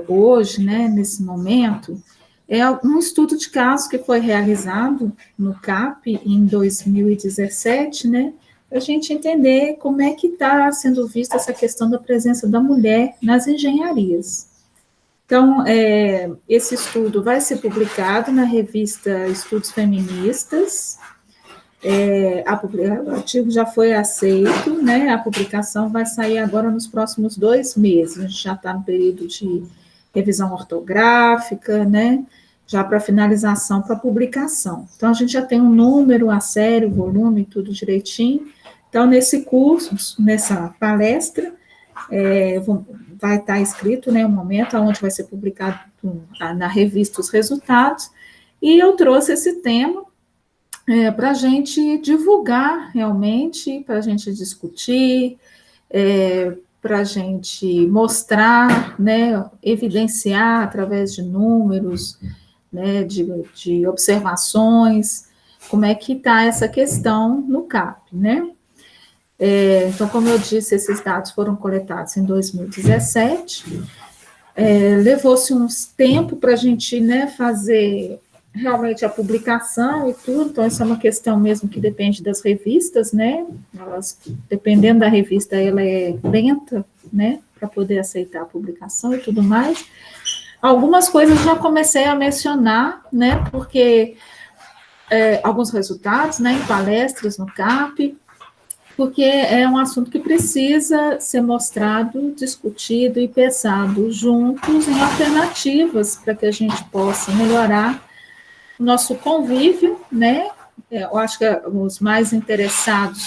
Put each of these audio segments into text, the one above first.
hoje, né, nesse momento, é um estudo de caso que foi realizado no CAP em 2017, né, para a gente entender como é que está sendo vista essa questão da presença da mulher nas engenharias. Então, esse estudo vai ser publicado na revista Estudos Feministas, o artigo já foi aceito, né? A publicação vai sair agora nos próximos 2 meses. A gente já está no período de revisão ortográfica, né? Já para finalização, para publicação. Então, a gente já tem um número, a série, o volume, tudo direitinho. Então, nesse curso, nessa palestra, vai estar escrito, né, o momento onde vai ser publicado na revista os resultados, e eu trouxe esse tema para a gente divulgar realmente, para a gente discutir, para a gente mostrar, né, evidenciar através de números, né, de observações, como é que está essa questão no CAP, né? Então, como eu disse, esses dados foram coletados em 2017, levou-se uns tempo para a gente, né, fazer realmente a publicação e tudo, então isso é uma questão mesmo que depende das revistas, né, dependendo da revista, ela é lenta, né, para poder aceitar a publicação e tudo mais. Algumas coisas já comecei a mencionar, né, porque alguns resultados, né, em palestras no CAP, porque é um assunto que precisa ser mostrado, discutido e pensado juntos em alternativas para que a gente possa melhorar o nosso convívio, né? Eu acho que os mais interessados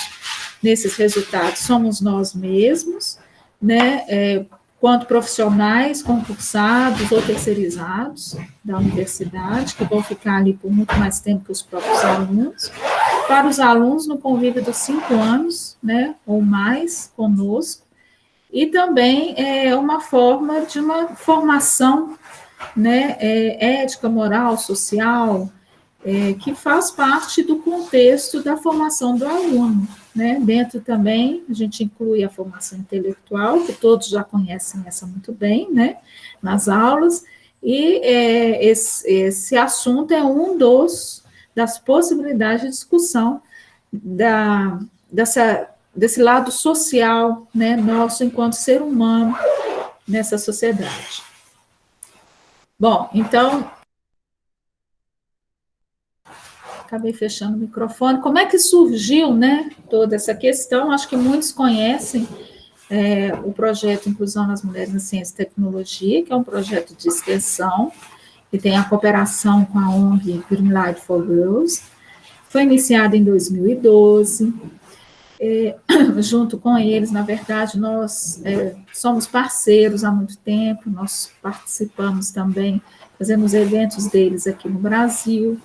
nesses resultados somos nós mesmos, né? Quanto profissionais concursados ou terceirizados da universidade, que vão ficar ali por muito mais tempo que os próprios alunos, para os alunos no convívio dos 5 anos, né, ou mais conosco, e também uma forma de uma formação, né, ética, moral, social, que faz parte do contexto da formação do aluno, né? Dentro também, a gente inclui a formação intelectual, que todos já conhecem essa muito bem, né, nas aulas, e esse assunto é das possibilidades de discussão desse lado social, né, nosso enquanto ser humano nessa sociedade. Bom, então, acabei fechando o microfone. Como é que surgiu, né, toda essa questão? Acho que muitos conhecem o projeto Inclusão das Mulheres na Ciência e Tecnologia, que é um projeto de extensão, que tem a cooperação com a ONG Greenlight for Girls. Foi iniciado em 2012. Junto com eles, na verdade, nós somos parceiros há muito tempo, nós participamos também, fazemos eventos deles aqui no Brasil,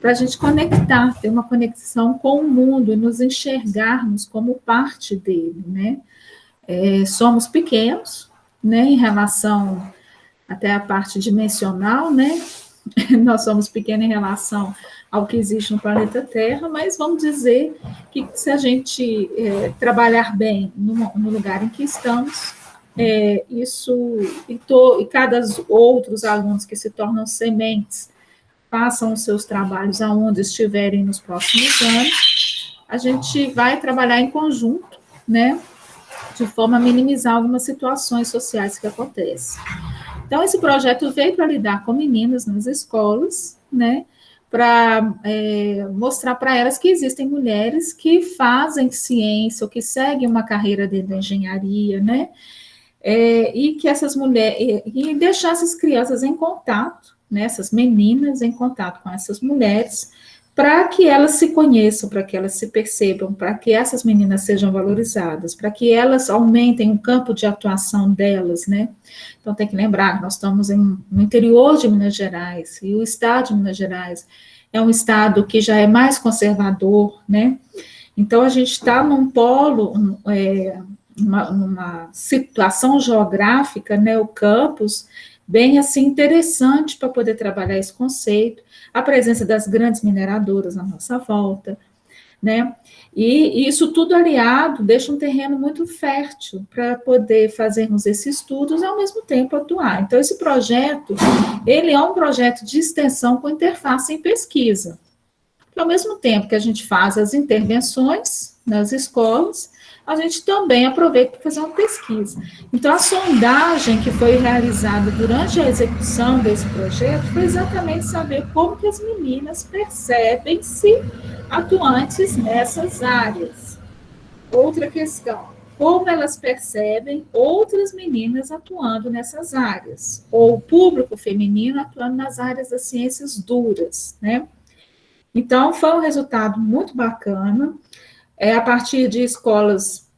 para a gente conectar, ter uma conexão com o mundo e nos enxergarmos como parte dele, né? Somos pequenos, né, em relação até a parte dimensional, né? Nós somos pequenos em relação ao que existe no planeta Terra, mas vamos dizer que se a gente trabalhar bem no lugar em que estamos, isso e cada outros alunos que se tornam sementes façam os seus trabalhos aonde estiverem nos próximos anos, a gente vai trabalhar em conjunto, né, de forma a minimizar algumas situações sociais que acontecem. Então, esse projeto veio para lidar com meninas nas escolas, né, para mostrar para elas que existem mulheres que fazem ciência ou que seguem uma carreira dentro da engenharia, né, e que essas mulheres, e deixar essas crianças em contato, né, essas meninas em contato com essas mulheres, para que elas se conheçam, para que elas se percebam, para que essas meninas sejam valorizadas, para que elas aumentem o campo de atuação delas, né? Então, tem que lembrar que nós estamos no interior de Minas Gerais, e o estado de Minas Gerais é um estado que já é mais conservador, né? Então, a gente está num polo, numa situação geográfica, né, o campus, bem assim interessante para poder trabalhar esse conceito, a presença das grandes mineradoras à nossa volta, né? E isso tudo aliado deixa um terreno muito fértil para poder fazermos esses estudos e, ao mesmo tempo, atuar. Então, esse projeto, ele é um projeto de extensão com interface em pesquisa. Que, ao mesmo tempo que a gente faz as intervenções nas escolas, a gente também aproveita para fazer uma pesquisa. Então, a sondagem que foi realizada durante a execução desse projeto foi exatamente saber como que as meninas percebem-se atuantes nessas áreas. Outra questão, como elas percebem outras meninas atuando nessas áreas, ou o público feminino atuando nas áreas das ciências duras, né? Então, foi um resultado muito bacana, a partir de escolas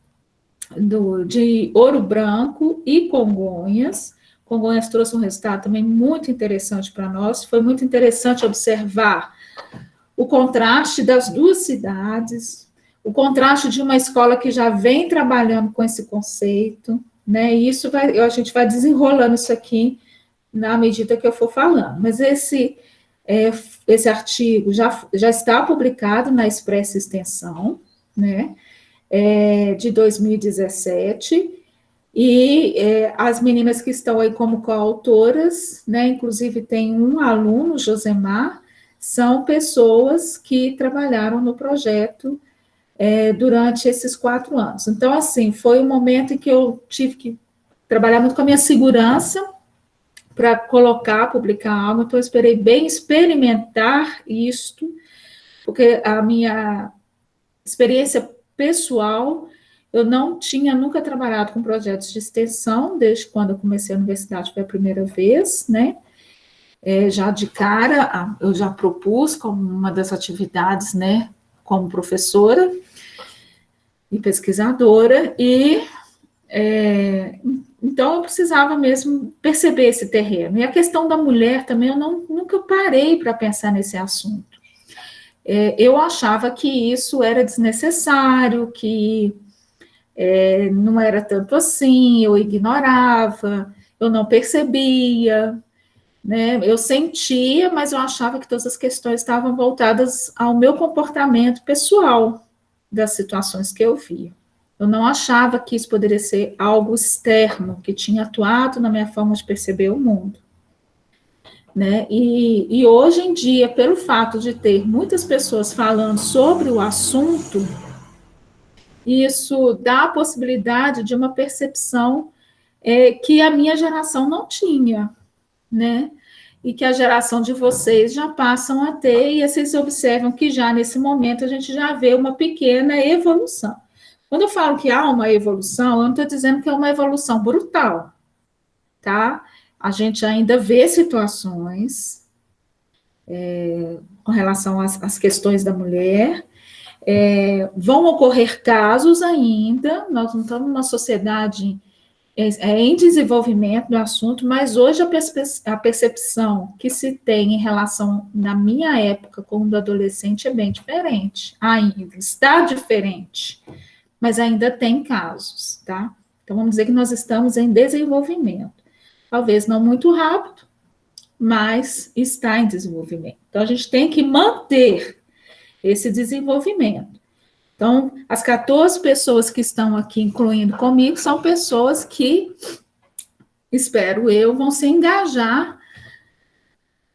de Ouro Branco e Congonhas. Congonhas trouxe um resultado também muito interessante para nós, foi muito interessante observar o contraste das duas cidades, o contraste de uma escola que já vem trabalhando com esse conceito, né? E isso a gente vai desenrolando isso aqui na medida que eu for falando. Mas esse artigo já está publicado na Expressa Extensão, né? De 2017, e as meninas que estão aí como coautoras, né? Inclusive tem um aluno, Josemar, são pessoas que trabalharam no projeto durante esses 4 anos. Então, assim, foi um momento em que eu tive que trabalhar muito com a minha segurança para publicar algo, então eu esperei bem experimentar isto, porque a minha experiência pessoal, eu não tinha nunca trabalhado com projetos de extensão, desde quando eu comecei a universidade, foi a primeira vez, né? Já de cara, eu já propus como uma das atividades, né, como professora e pesquisadora, e então eu precisava mesmo perceber esse terreno. E a questão da mulher também, eu nunca parei para pensar nesse assunto. Eu achava que isso era desnecessário, que não era tanto assim, eu ignorava, eu não percebia, né? Eu sentia, mas eu achava que todas as questões estavam voltadas ao meu comportamento pessoal, das situações que eu via. Eu não achava que isso poderia ser algo externo, que tinha atuado na minha forma de perceber o mundo. Né? E hoje em dia, pelo fato de ter muitas pessoas falando sobre o assunto, isso dá a possibilidade de uma percepção que a minha geração não tinha, né? E que a geração de vocês já passam a ter, e vocês observam que já nesse momento a gente já vê uma pequena evolução. Quando eu falo que há uma evolução, eu não estou dizendo que é uma evolução brutal, tá? A gente ainda vê situações com relação às questões da mulher, vão ocorrer casos ainda, nós não estamos numa sociedade em desenvolvimento do assunto, mas hoje a percepção que se tem em relação, na minha época, como adolescente, é bem diferente, ainda, está diferente, mas ainda tem casos, tá? Então, vamos dizer que nós estamos em desenvolvimento, talvez não muito rápido, mas está em desenvolvimento. Então, a gente tem que manter esse desenvolvimento. Então, as 14 pessoas que estão aqui, incluindo comigo, são pessoas que, espero eu, vão se engajar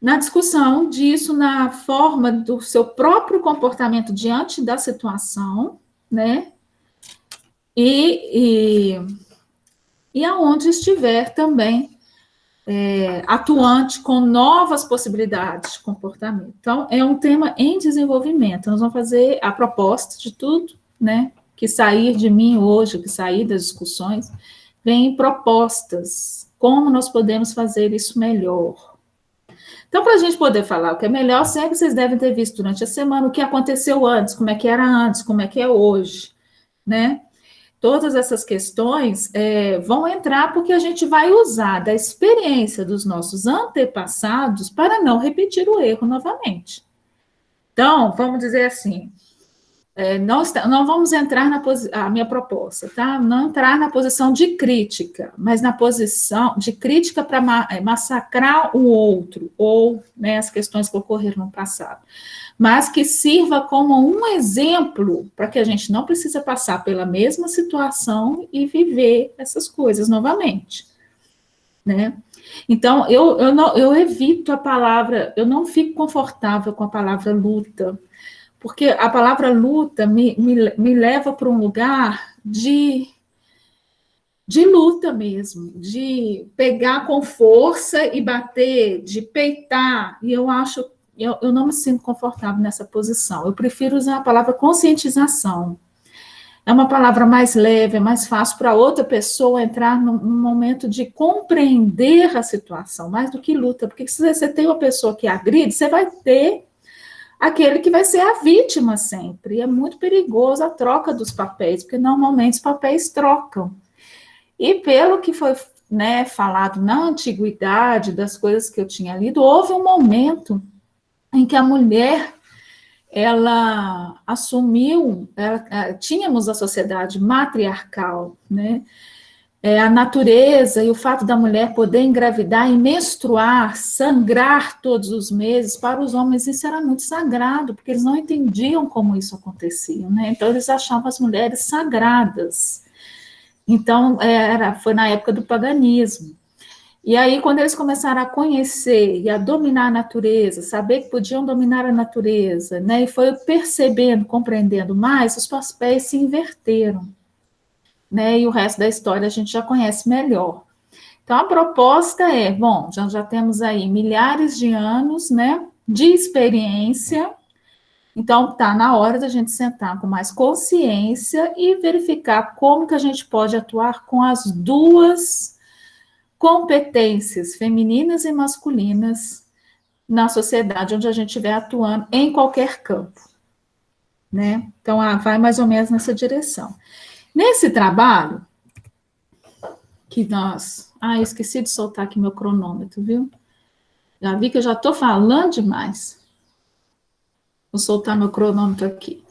na discussão disso, na forma do seu próprio comportamento diante da situação, né? E aonde estiver também atuante com novas possibilidades de comportamento. Então, é um tema em desenvolvimento. Nós vamos fazer a proposta de tudo, né, que sair de mim hoje, que sair das discussões, vem propostas, como nós podemos fazer isso melhor. Então, para a gente poder falar o que é melhor, sempre vocês devem ter visto durante a semana o que aconteceu antes, como é que era antes, como é que é hoje, né? Todas essas questões vão entrar porque a gente vai usar da experiência dos nossos antepassados para não repetir o erro novamente. Então, vamos dizer assim, não vamos entrar a minha proposta, tá? Não entrar na posição de crítica, mas na posição de crítica para massacrar o outro, ou, né, as questões que ocorreram no passado, mas que sirva como um exemplo para que a gente não precisa passar pela mesma situação e viver essas coisas novamente, né? Então, eu evito a palavra, eu não fico confortável com a palavra luta, porque a palavra luta me leva para um lugar de luta mesmo, de pegar com força e bater, de peitar, e eu não me sinto confortável nessa posição. Eu prefiro usar a palavra conscientização. É uma palavra mais leve, é mais fácil para outra pessoa entrar num momento de compreender a situação, mais do que luta, porque se você tem uma pessoa que agride, você vai ter aquele que vai ser a vítima sempre. E é muito perigoso a troca dos papéis, porque normalmente os papéis trocam. E pelo que foi, né, falado na antiguidade, das coisas que eu tinha lido, houve um momento em que a mulher, ela assumiu, tínhamos a sociedade matriarcal, né? A natureza e o fato da mulher poder engravidar e menstruar, sangrar todos os meses, para os homens isso era muito sagrado, porque eles não entendiam como isso acontecia, né? Então eles achavam as mulheres sagradas. Então foi na época do paganismo. E aí, quando eles começaram a conhecer e a dominar a natureza, saber que podiam dominar a natureza, né? E foi percebendo, compreendendo mais, os papéis se inverteram. Né, e o resto da história a gente já conhece melhor. Então, a proposta é, bom, já temos aí milhares de anos, né, de experiência, então está na hora da gente sentar com mais consciência e verificar como que a gente pode atuar com as duas competências, femininas e masculinas, na sociedade onde a gente estiver atuando, em qualquer campo, né? Então, vai mais ou menos nessa direção. Nesse trabalho, que nós... eu esqueci de soltar aqui meu cronômetro, viu? Já vi que eu já estou falando demais. Vou soltar meu cronômetro aqui.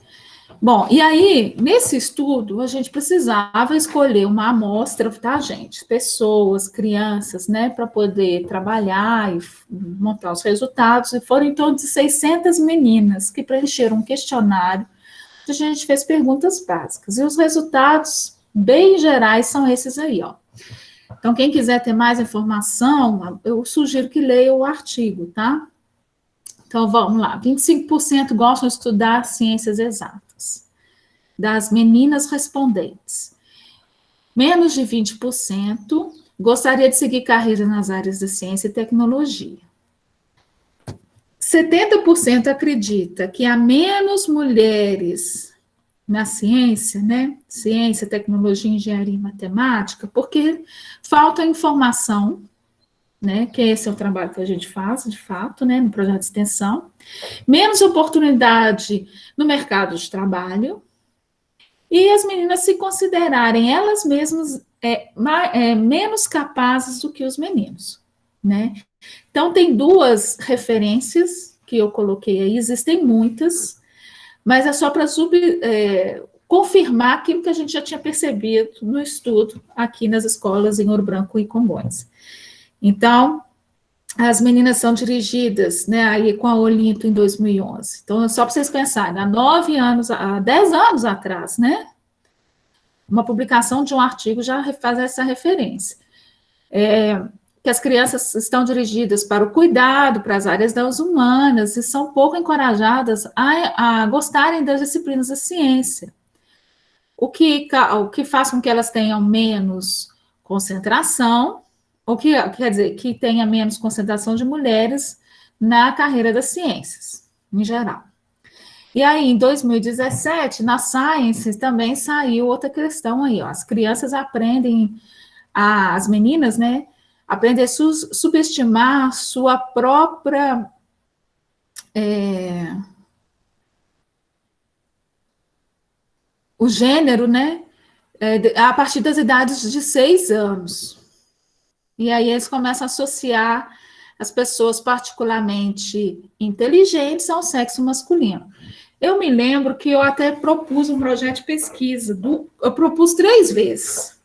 Bom, e aí, nesse estudo, a gente precisava escolher uma amostra, tá, gente? Pessoas, crianças, né, para poder trabalhar e montar os resultados, e foram em torno de 600 meninas que preencheram um questionário. A gente fez perguntas básicas, e os resultados bem gerais são esses aí, ó. Então, quem quiser ter mais informação, eu sugiro que leia o artigo, tá? Então, vamos lá. 25% gostam de estudar ciências exatas, das meninas respondentes. Menos de 20% gostaria de seguir carreira nas áreas da ciência e tecnologia. 70% acredita que há menos mulheres na ciência, né? Ciência, tecnologia, engenharia e matemática, porque falta informação, né? Que esse é o trabalho que a gente faz, de fato, né? No projeto de extensão. Menos oportunidade no mercado de trabalho. E as meninas se considerarem elas mesmas menos capazes do que os meninos, né? Então, tem duas referências que eu coloquei aí, existem muitas, mas é só para confirmar aquilo que a gente já tinha percebido no estudo aqui nas escolas em Ouro Branco e Congonhas. Então, as meninas são dirigidas, né, aí com a Olinto em 2011. Então, só para vocês pensarem, há 10 anos atrás, né, uma publicação de um artigo já faz essa referência. Que as crianças estão dirigidas para o cuidado, para as áreas das humanas, e são pouco encorajadas a gostarem das disciplinas da ciência. O que faz com que elas tenham menos concentração, quer dizer, que tenha menos concentração de mulheres na carreira das ciências, em geral. E aí, em 2017, na Science também saiu outra questão aí, ó, as crianças aprendem, as meninas, né, aprendem a subestimar sua própria o gênero, né, a partir das idades de 6 anos. E aí eles começam a associar as pessoas particularmente inteligentes ao sexo masculino. Eu me lembro que eu até propus um projeto de pesquisa, eu propus 3 vezes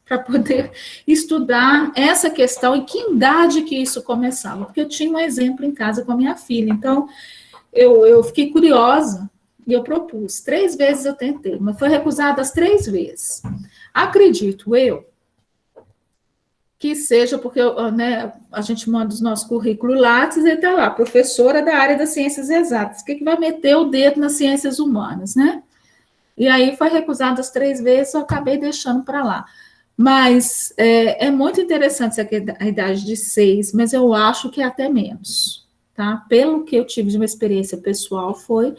para poder estudar essa questão e que idade que isso começava, porque eu tinha um exemplo em casa com a minha filha, então eu fiquei curiosa e eu propus. 3 vezes eu tentei, mas foi recusada as 3 vezes. Acredito eu que seja porque né, a gente manda os nossos currículos Lattes e está lá, professora da área das ciências exatas. O que vai meter o dedo nas ciências humanas, né? E aí foi recusado as 3 vezes, eu acabei deixando para lá. Mas é muito interessante a idade de 6, mas eu acho que é até menos, tá? Pelo que eu tive de uma experiência pessoal, foi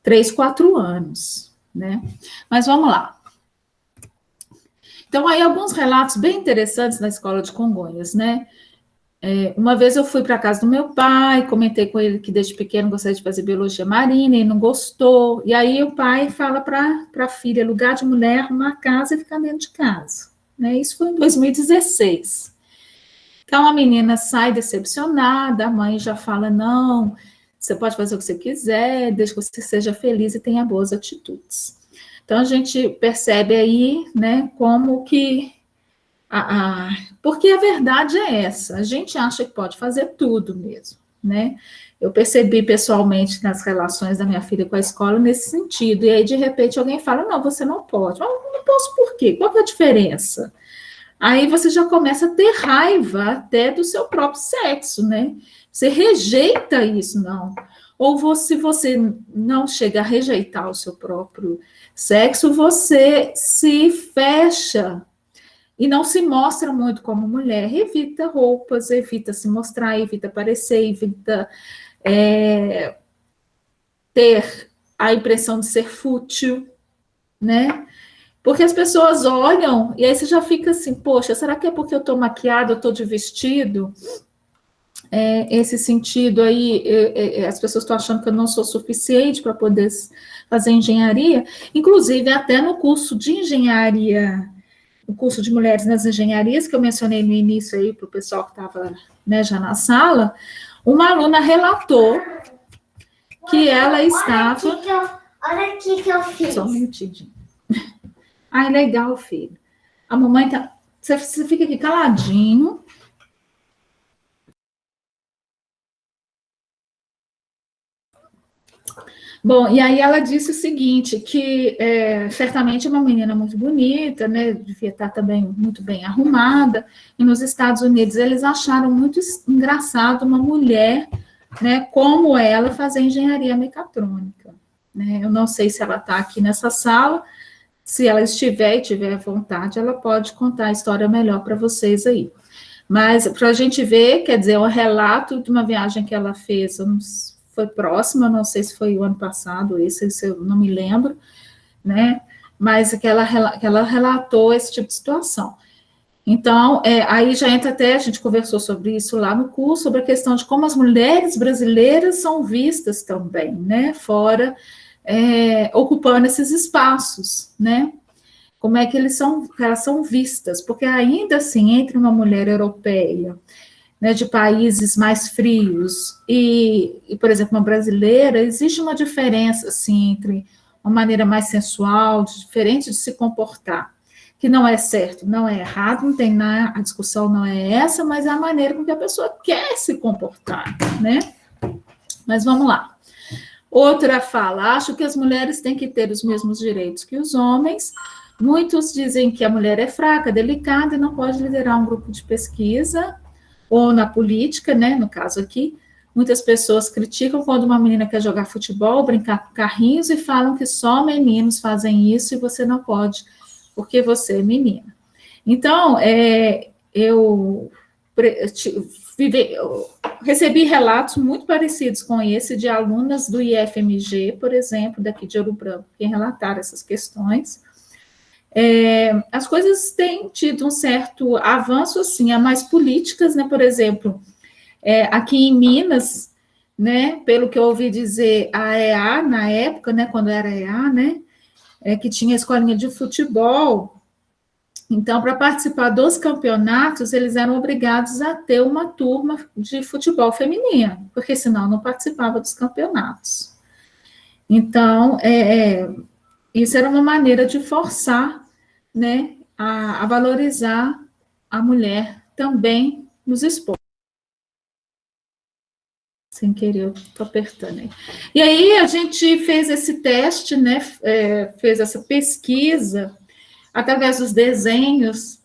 3, 4 anos, né? Mas vamos lá. Então, aí alguns relatos bem interessantes na escola de Congonhas, né? Uma vez eu fui para a casa do meu pai, comentei com ele que desde pequeno gostaria de fazer biologia marina, e não gostou. E aí o pai fala para a filha, lugar de mulher, arrumar casa e ficar dentro de casa. Né? Isso foi em 2016. Então a menina sai decepcionada, a mãe já fala, não, você pode fazer o que você quiser, desde que você seja feliz e tenha boas atitudes. Então a gente percebe aí, né, como que porque a verdade é essa, a gente acha que pode fazer tudo mesmo, né? Eu percebi pessoalmente nas relações da minha filha com a escola nesse sentido, e aí de repente alguém fala, não, você não pode. Mas não posso por quê? Qual que é a diferença? Aí você já começa a ter raiva até do seu próprio sexo, né? Você rejeita isso, não. Ou se você não chega a rejeitar o seu próprio sexo, você se fecha e não se mostra muito como mulher, evita roupas, evita se mostrar, evita aparecer, evita ter a impressão de ser fútil, né? Porque as pessoas olham e aí você já fica assim, poxa, será que é porque eu estou maquiada, eu estou de vestido? Esse sentido aí, as pessoas estão achando que eu não sou suficiente para poder fazer engenharia, inclusive até no curso de engenharia, o curso de mulheres nas engenharias, que eu mencionei no início aí para o pessoal que estava, né, já na sala, uma aluna relatou que ela estava... Olha aqui que eu fiz. Só um minutinho. Ai, legal, filho. A mamãe tá... Você fica aqui caladinho. Bom, e aí ela disse o seguinte, que certamente é uma menina muito bonita, né, devia estar também muito bem arrumada, e nos Estados Unidos eles acharam muito engraçado uma mulher, né, como ela fazer engenharia mecatrônica. Né? Eu não sei se ela está aqui nessa sala, se ela estiver e tiver vontade, ela pode contar a história melhor para vocês aí. Mas para a gente ver, quer dizer, um relato de uma viagem que ela fez, foi próxima, não sei se foi o ano passado, esse eu não me lembro, né? Mas que ela relatou esse tipo de situação. Então, aí já entra até, a gente conversou sobre isso lá no curso, sobre a questão de como as mulheres brasileiras são vistas também, né? Fora, ocupando esses espaços, né? Como é que elas são vistas, porque ainda assim, entre uma mulher europeia, né, de países mais frios e, por exemplo, uma brasileira, existe uma diferença, assim, entre uma maneira mais sensual, diferente de se comportar, que não é certo, não é errado, não tem nada, a discussão não é essa, mas é a maneira com que a pessoa quer se comportar, né? Mas vamos lá. Outra fala, acho que as mulheres têm que ter os mesmos direitos que os homens. Muitos dizem que a mulher é fraca, delicada e não pode liderar um grupo de pesquisa, ou na política, né, no caso aqui, muitas pessoas criticam quando uma menina quer jogar futebol, brincar com carrinhos e falam que só meninos fazem isso e você não pode, porque você é menina. Então, eu recebi relatos muito parecidos com esse de alunas do IFMG, por exemplo, daqui de Ouro Branco, que relataram essas questões. As coisas têm tido um certo avanço, assim, a mais políticas, né, por exemplo, aqui em Minas, né, pelo que eu ouvi dizer, a EA, na época, né, quando era EA, né, que tinha escolinha de futebol, então, para participar dos campeonatos, eles eram obrigados a ter uma turma de futebol feminina, porque senão não participava dos campeonatos. Então, isso era uma maneira de forçar, né, a valorizar a mulher também nos esportes. Sem querer, eu estou apertando aí. E aí a gente fez esse teste, né, fez essa pesquisa através dos desenhos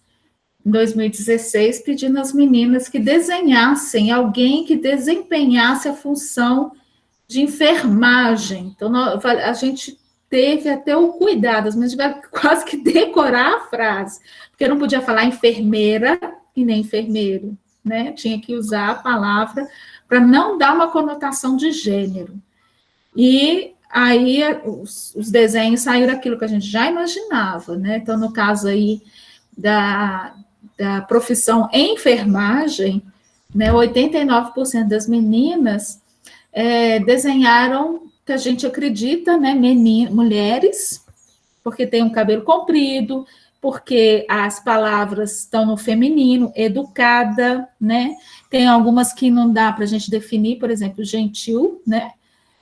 em 2016, pedindo às meninas que desenhassem alguém que desempenhasse a função de enfermagem. Então, a gente teve até o cuidado, as meninas tiveram quase que decorar a frase, porque não podia falar enfermeira e nem enfermeiro, né? Tinha que usar a palavra para não dar uma conotação de gênero. E aí os desenhos saíram daquilo que a gente já imaginava, né? Então, no caso aí da profissão enfermagem, né, 89% das meninas desenharam, que a gente acredita, né, mulheres, porque tem um cabelo comprido, porque as palavras estão no feminino, educada, né? Tem algumas que não dá para a gente definir, por exemplo, gentil, né?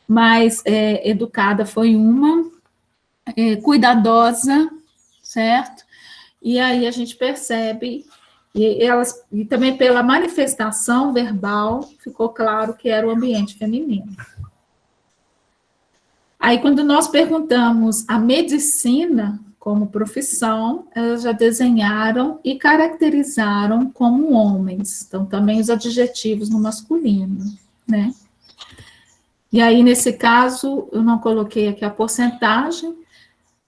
Mas educada foi uma, cuidadosa, certo? E aí a gente percebe, e também pela manifestação verbal, ficou claro que era o ambiente feminino. Aí, quando nós perguntamos a medicina como profissão, elas já desenharam e caracterizaram como homens. Então, também os adjetivos no masculino, né? E aí, nesse caso, eu não coloquei aqui a porcentagem,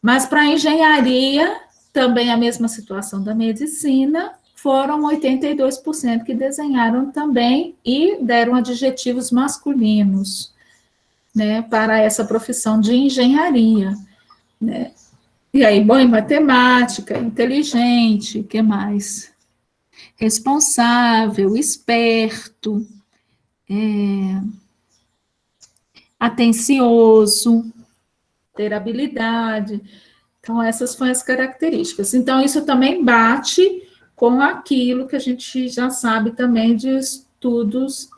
mas para a engenharia, também a mesma situação da medicina, foram 82% que desenharam também e deram adjetivos masculinos, né, para essa profissão de engenharia, né? E aí, bom em matemática, inteligente, o que mais? Responsável, esperto, atencioso, ter habilidade. Então, essas foram as características. Então, isso também bate com aquilo que a gente já sabe também de estudos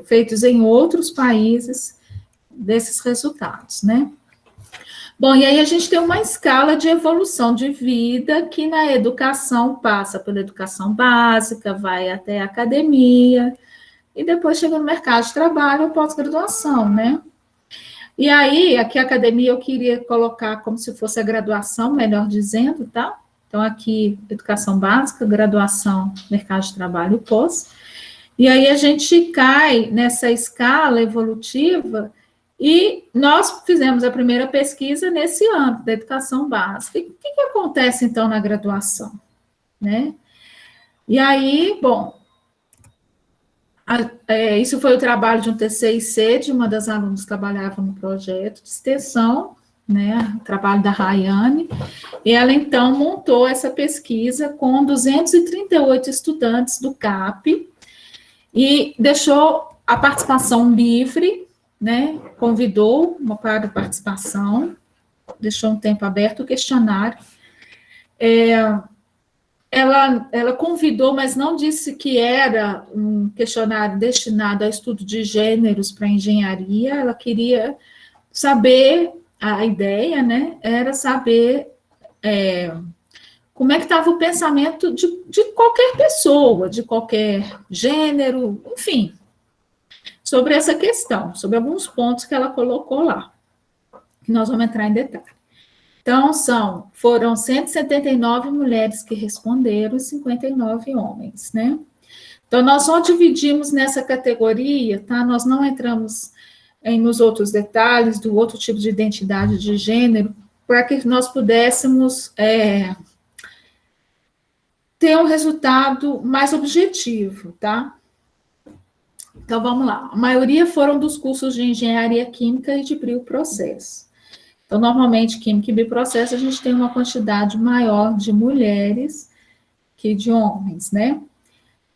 feitos em outros países desses resultados, né? Bom, e aí a gente tem uma escala de evolução de vida que na educação passa pela educação básica, vai até a academia, e depois chega no mercado de trabalho ou pós-graduação, né? E aí, aqui a academia eu queria colocar como se fosse a graduação, melhor dizendo, tá? Então, aqui, educação básica, graduação, mercado de trabalho, pós. E aí a gente cai nessa escala evolutiva e nós fizemos a primeira pesquisa nesse âmbito da educação básica. E o que acontece, então, na graduação, né? E aí, bom, isso foi o trabalho de um TCIC, de uma das alunas que trabalhava no projeto de extensão, né, o trabalho da Rayane, e ela, então, montou essa pesquisa com 238 estudantes do CAP, e deixou a participação livre, né, convidou uma parte da participação, deixou um tempo aberto o questionário, ela convidou, mas não disse que era um questionário destinado a estudo de gêneros para engenharia, ela queria saber, a ideia, né, era saber como é que estava o pensamento de qualquer pessoa, de qualquer gênero, enfim, sobre essa questão, sobre alguns pontos que ela colocou lá, que nós vamos entrar em detalhe. Então, foram 179 mulheres que responderam e 59 homens, né? Então, nós só dividimos nessa categoria, tá? Nós não entramos nos outros detalhes do outro tipo de identidade de gênero, para que nós pudéssemos ter um resultado mais objetivo, tá? Então, vamos lá. A maioria foram dos cursos de engenharia química e de bioprocesso. Então, normalmente, química e bioprocesso, a gente tem uma quantidade maior de mulheres que de homens, né?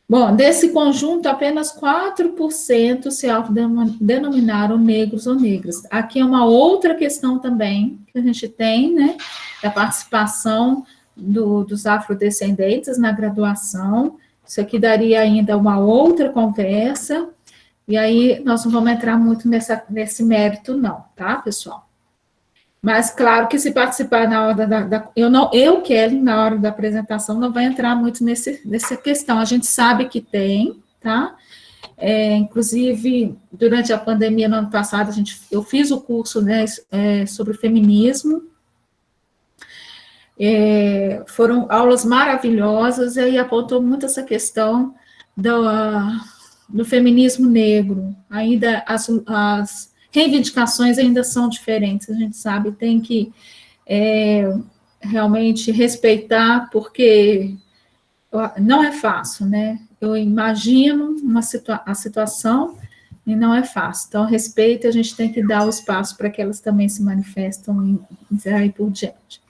Bom, desse conjunto, apenas 4% se autodenominaram negros ou negras. Aqui é uma outra questão também que a gente tem, né? Da participação dos afrodescendentes na graduação. Isso aqui daria ainda uma outra conversa, E aí, nós não vamos entrar muito nesse mérito, não, tá, pessoal? Mas, claro que se participar na hora Kelly, na hora da apresentação, não vai entrar muito nessa questão. A gente sabe que tem, tá? Inclusive, durante a pandemia, no ano passado, eu fiz o curso, né, sobre feminismo. Foram aulas maravilhosas, e aí apontou muito essa questão do feminismo negro. Ainda as reivindicações ainda são diferentes, a gente sabe, tem que realmente respeitar, porque não é fácil, né? Eu imagino a situação e não é fácil. Então, respeito, a gente tem que dar o espaço para que elas também se manifestem e aí por diante.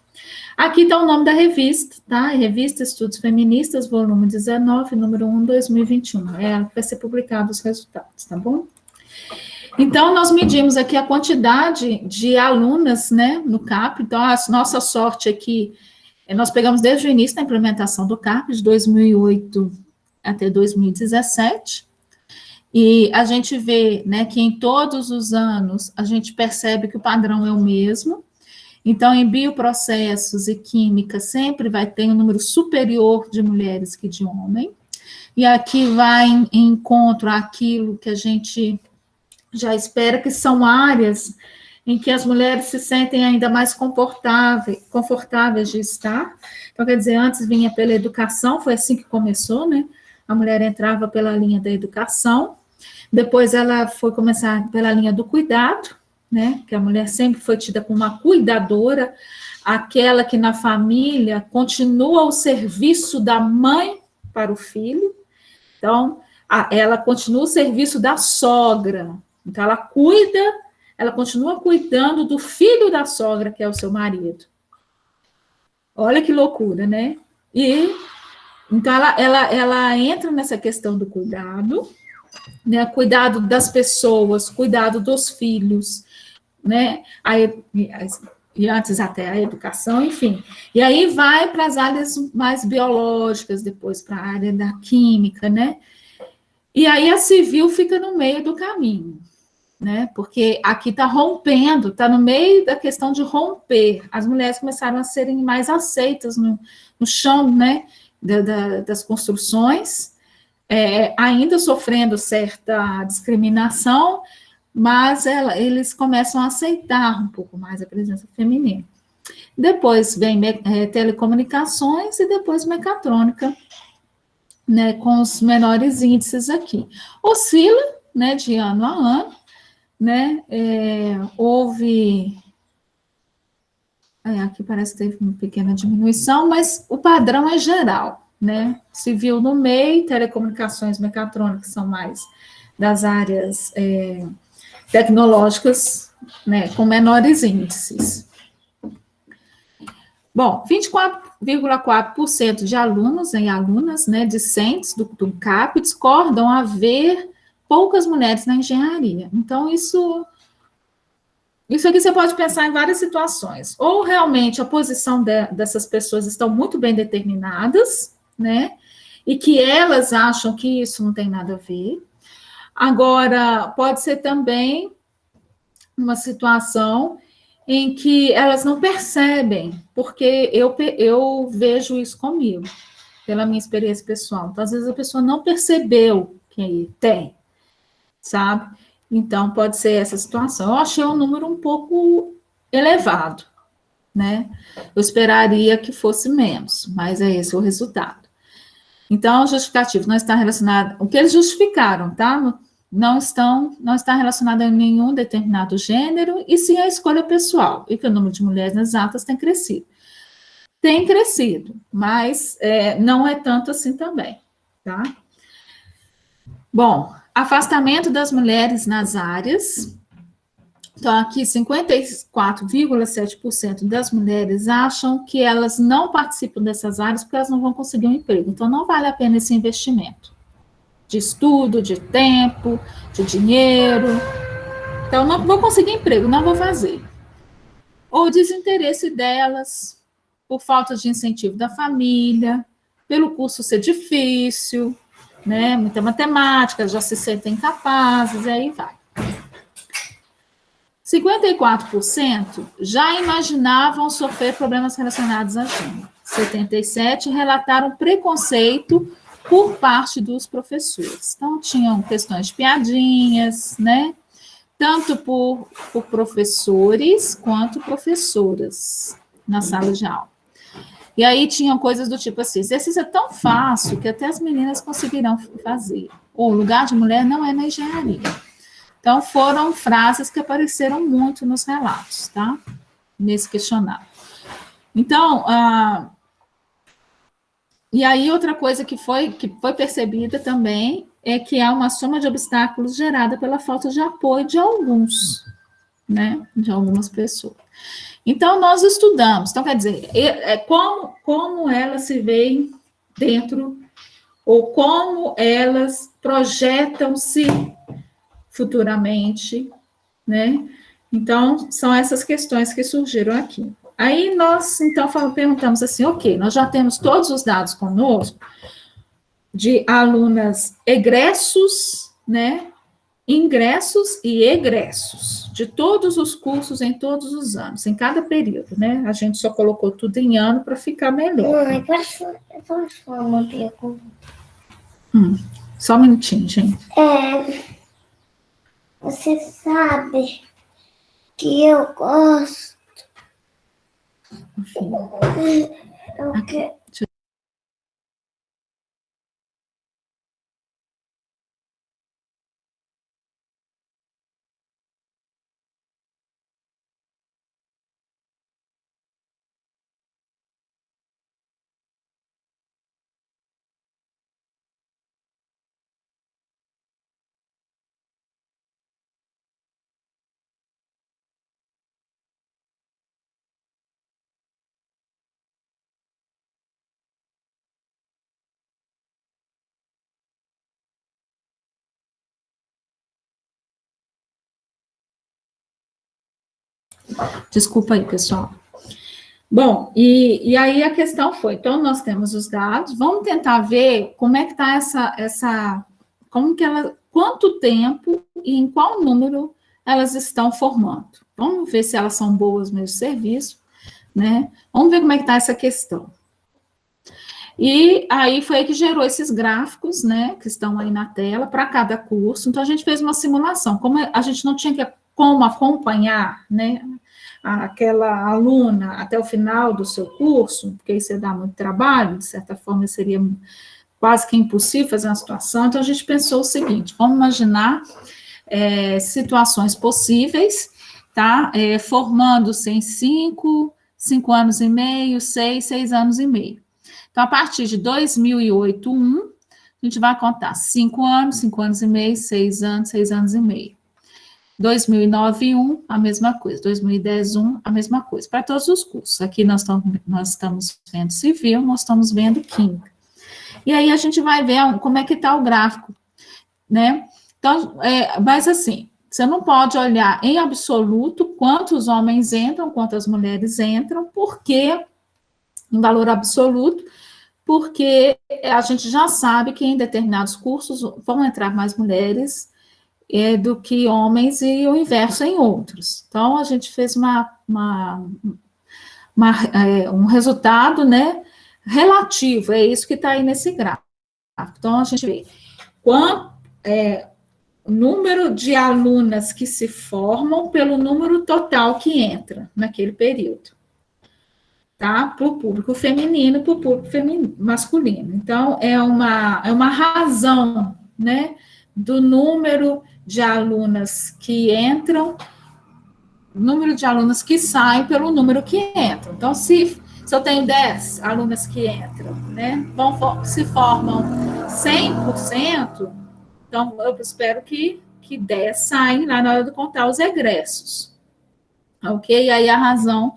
Aqui está o nome da revista, tá? Revista Estudos Feministas, volume 19, número 1, 2021. Vai ser publicado os resultados, tá bom? Então, nós medimos aqui a quantidade de alunas, né, no CAP. Então, a nossa sorte aqui, nós pegamos desde o início da implementação do CAP, de 2008 até 2017, e a gente vê, né, que em todos os anos a gente percebe que o padrão é o mesmo. Então, em bioprocessos e química, sempre vai ter um número superior de mulheres que de homens. E aqui vai em encontro àquilo que a gente já espera, que são áreas em que as mulheres se sentem ainda mais confortáveis de estar. Então, quer dizer, antes vinha pela educação, foi assim que começou, né? A mulher entrava pela linha da educação, depois ela foi começar pela linha do cuidado, né? Que a mulher sempre foi tida como uma cuidadora, aquela que na família continua o serviço da mãe para o filho. Então, ela continua o serviço da sogra. Então, ela continua cuidando do filho da sogra, que é o seu marido. Olha que loucura, né? E então ela entra nessa questão do cuidado, né? Cuidado das pessoas, cuidado dos filhos, né? E antes até a educação, enfim. E aí vai para as áreas mais biológicas, depois para a área da química, né? E aí a civil fica no meio do caminho, né? Porque aqui está rompendo, está no meio da questão de romper. As mulheres começaram a serem mais aceitas no chão, né? Das construções, ainda sofrendo certa discriminação, mas eles começam a aceitar um pouco mais a presença feminina. Depois vem telecomunicações e depois mecatrônica, né, com os menores índices aqui. Oscila, né, de ano a ano, né, houve... aqui parece que teve uma pequena diminuição, mas o padrão é geral, né, civil no meio, telecomunicações, mecatrônicas são mais das áreas tecnológicas, né, com menores índices. Bom, 24,4% de alunos e alunas, né, discentes do CAP discordam haver poucas mulheres na engenharia. Então, isso aqui você pode pensar em várias situações. Ou realmente a posição dessas pessoas estão muito bem determinadas, né, e que elas acham que isso não tem nada a ver. Agora, pode ser também uma situação em que elas não percebem, porque eu vejo isso comigo, pela minha experiência pessoal. Então, às vezes a pessoa não percebeu que tem, sabe? Então, pode ser essa situação. Eu achei um número um pouco elevado, né? Eu esperaria que fosse menos, mas é esse o resultado. Então, o justificativo não está relacionado... O que eles justificaram, tá? Não está relacionado a nenhum determinado gênero, e sim a escolha pessoal, e que o número de mulheres nas atas tem crescido. Tem crescido, mas não é tanto assim também, tá? Bom, afastamento das mulheres nas áreas. Então, aqui, 54,7% das mulheres acham que elas não participam dessas áreas porque elas não vão conseguir um emprego. Então, não vale a pena esse investimento de estudo, de tempo, de dinheiro. Então, não vou conseguir emprego, não vou fazer. Ou desinteresse delas, por falta de incentivo da família, pelo curso ser difícil, né? Muita matemática, já se sentem capazes, e aí vai. 54% já imaginavam sofrer problemas relacionados a gênero. 77% relataram preconceito por parte dos professores. Então, tinham questões de piadinhas, né? Tanto por professores quanto professoras na sala de aula. E aí tinham coisas do tipo assim, exercício é tão fácil que até as meninas conseguirão fazer. O lugar de mulher não é na engenharia. Então, foram frases que apareceram muito nos relatos, tá? Nesse questionário. Então, e aí outra coisa que foi percebida também é que há uma soma de obstáculos gerada pela falta de apoio de alguns, né? De algumas pessoas. Então, nós estudamos. Então, quer dizer, como elas se veem dentro, ou como elas projetam-se futuramente, né? Então, são essas questões que surgiram aqui. Aí nós, então, perguntamos assim, ok, nós já temos todos os dados conosco de alunas egressos, né? Ingressos e egressos, de todos os cursos em todos os anos, em cada período, né? A gente só colocou tudo em ano para ficar melhor. Mãe, posso falar uma pergunta? Só um minutinho, gente. Você sabe que eu gosto. Eu quero. Desculpa aí, pessoal. Bom, e aí a questão foi, então nós temos os dados, vamos tentar ver como é que está como que ela, quanto tempo e em qual número elas estão formando. Vamos ver se elas são boas no serviço, né? Vamos ver como é que está essa questão. E aí foi aí que gerou esses gráficos, né, que estão aí na tela, para cada curso. Então, a gente fez uma simulação. Como a gente não tinha como acompanhar, né, aquela aluna até o final do seu curso, porque isso ia dar muito trabalho, de certa forma seria quase que impossível fazer uma situação, então a gente pensou o seguinte, vamos imaginar situações possíveis, tá, formando-se em 5 anos e meio, 6 anos e meio. Então, a partir de 2008, a gente vai contar 5 anos e meio, 6 anos e meio. 2009, a mesma coisa. 2010, a mesma coisa. Para todos os cursos. Aqui nós estamos vendo civil, nós estamos vendo química. E aí a gente vai ver como é que está o gráfico, né? Então, mas assim, você não pode olhar em absoluto quantos homens entram, quantas mulheres entram, porque, em valor absoluto, porque a gente já sabe que em determinados cursos vão entrar mais mulheres do que homens e o inverso em outros. Então, a gente fez um resultado, né, relativo, é isso que está aí nesse gráfico. Então, a gente vê o número de alunas que se formam pelo número total que entra naquele período. Tá? Para o público feminino e para o público masculino. Então, é uma razão, né, do número de alunas que entram, número de alunas que saem pelo número que entram. Então, se eu tenho 10 alunas que entram, né, se formam 100%, então eu espero que 10 saem lá na hora de contar os egressos. Ok? Aí a razão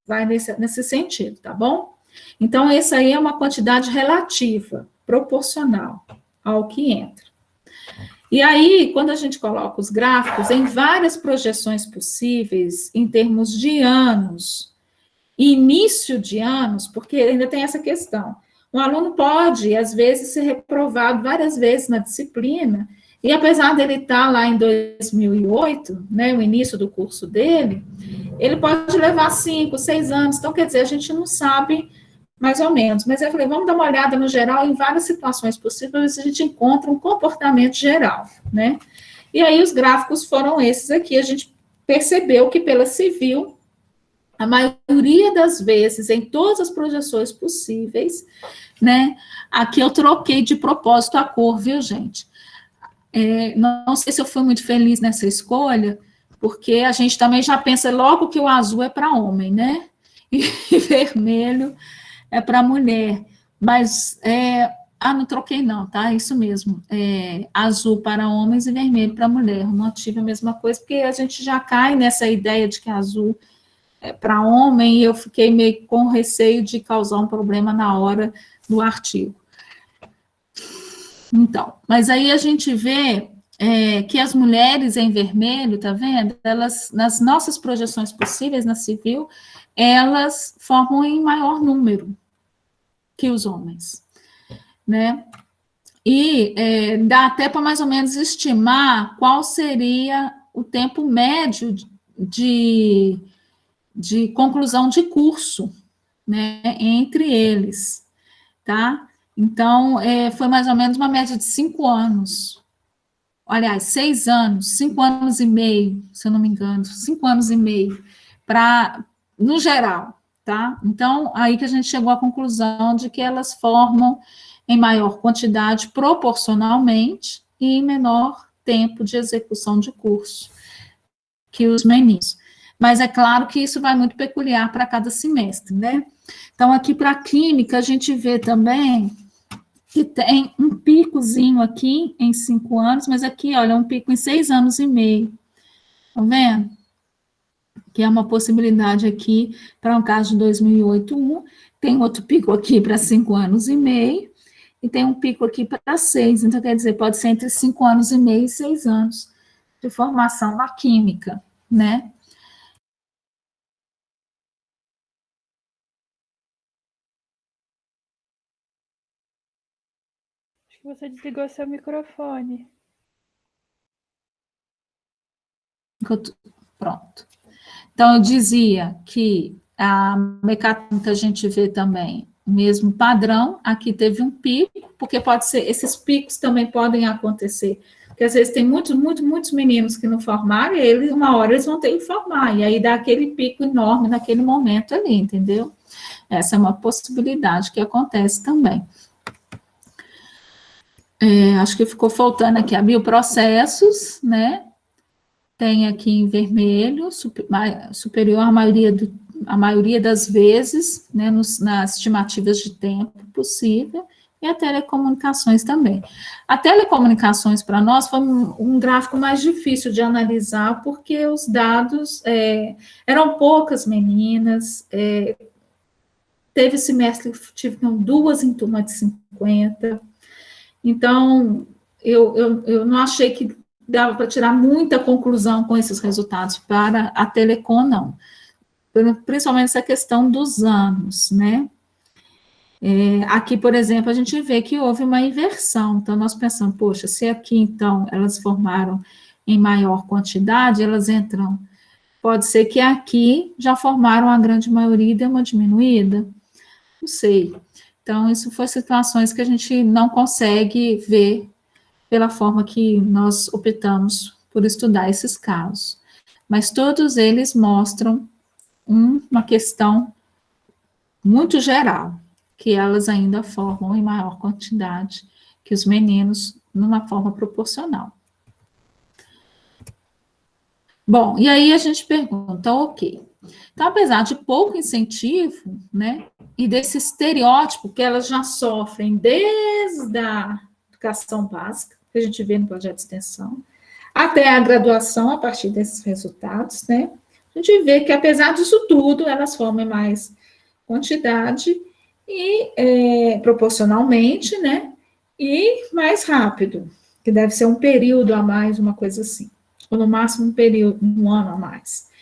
vai nesse sentido, tá bom? Então, essa aí é uma quantidade relativa, proporcional ao que entra. E aí, quando a gente coloca os gráficos, em várias projeções possíveis, em termos de anos, início de anos, porque ainda tem essa questão, Um aluno pode, às vezes, ser reprovado várias vezes na disciplina, e apesar dele estar lá em 2008, né, o início do curso dele, ele pode levar 5, 6 anos. Então, quer dizer, a gente não sabe mais ou menos. Mas eu falei, vamos dar uma olhada no geral, em várias situações possíveis, a gente encontra um comportamento geral, né? E aí os gráficos foram esses aqui, a gente percebeu que pela civil, a maioria das vezes, em todas as projeções possíveis, né? Aqui eu troquei de propósito a cor, viu, gente? Não sei se eu fui muito feliz nessa escolha, porque a gente também já pensa logo que o azul é para homem, né? E vermelho é para mulher. Mas, não troquei não, tá? Isso mesmo. Azul para homens e vermelho para mulher. O motivo é a mesma coisa, porque a gente já cai nessa ideia de que azul é para homem, e eu fiquei meio com receio de causar um problema na hora do artigo. Então, mas aí a gente vê que as mulheres em vermelho, tá vendo? Elas, nas nossas projeções possíveis na civil, elas formam em maior número que os homens, né? E dá até para mais ou menos estimar qual seria o tempo médio de conclusão de curso, né, entre eles, tá? Então, foi mais ou menos uma média de 5 anos. Aliás, 6 anos, 5 anos e meio, se eu não me engano, 5 anos e meio, no geral, tá? Então, aí que a gente chegou à conclusão de que elas formam em maior quantidade proporcionalmente e em menor tempo de execução de curso que os meninos. Mas é claro que isso vai muito peculiar para cada semestre, né? Então, aqui para a química, a gente vê também que tem um picozinho aqui em 5 anos, mas aqui, olha, um pico em 6 anos e meio. Tá vendo? Que é uma possibilidade aqui para um caso de 2008-1, tem outro pico aqui para 5 anos e meio, e tem um pico aqui para 6, então quer dizer, pode ser entre 5 anos e meio e 6 anos de formação na química, né? Acho que você desligou seu microfone. Pronto. Então, eu dizia que a mecânica a gente vê também o mesmo padrão, aqui teve um pico, porque pode ser, esses picos também podem acontecer, porque às vezes tem muitos meninos que não formaram, e eles, uma hora eles vão ter que formar, e aí dá aquele pico enorme naquele momento ali, entendeu? Essa é uma possibilidade que acontece também. Acho que ficou faltando aqui a bioprocessos, né? Tem aqui em vermelho, superior à maioria das vezes, né, nas estimativas de tempo possível, e a telecomunicações também. A telecomunicações, para nós, foi um gráfico mais difícil de analisar, porque os dados eram poucas meninas, teve semestre que tiveram 2 em turma de 50, então, eu não achei que dava para tirar muita conclusão com esses resultados para a Telecom, não. Principalmente essa questão dos anos, né? Aqui, por exemplo, a gente vê que houve uma inversão. Então, nós pensamos, poxa, se aqui, então, elas formaram em maior quantidade, elas entram. Pode ser que aqui já formaram a grande maioria e deu uma diminuída? Não sei. Então, isso foi situações que a gente não consegue ver pela forma que nós optamos por estudar esses casos. Mas todos eles mostram uma questão muito geral, que elas ainda formam em maior quantidade que os meninos, numa forma proporcional. Bom, e aí a gente pergunta, ok, então, apesar de pouco incentivo, né, e desse estereótipo que elas já sofrem desde a educação básica, que a gente vê no projeto de extensão, até a graduação, a partir desses resultados, né, a gente vê que, apesar disso tudo, elas formam mais quantidade e proporcionalmente, né, e mais rápido, que deve ser um período a mais, uma coisa assim, ou no máximo um período, um ano a mais.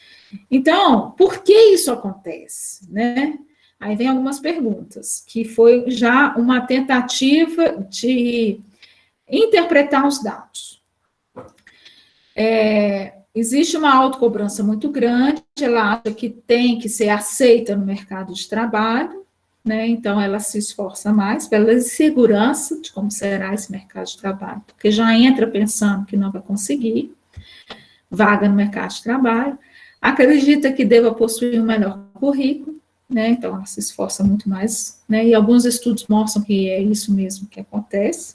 Então, por que isso acontece, né? Aí vem algumas perguntas, que foi já uma tentativa de interpretar os dados. Existe uma autocobrança muito grande, ela acha que tem que ser aceita no mercado de trabalho, né? Então ela se esforça mais pela insegurança de como será esse mercado de trabalho, porque já entra pensando que não vai conseguir vaga no mercado de trabalho, acredita que deva possuir um melhor currículo, né? Então ela se esforça muito mais, né? E alguns estudos mostram que é isso mesmo que acontece.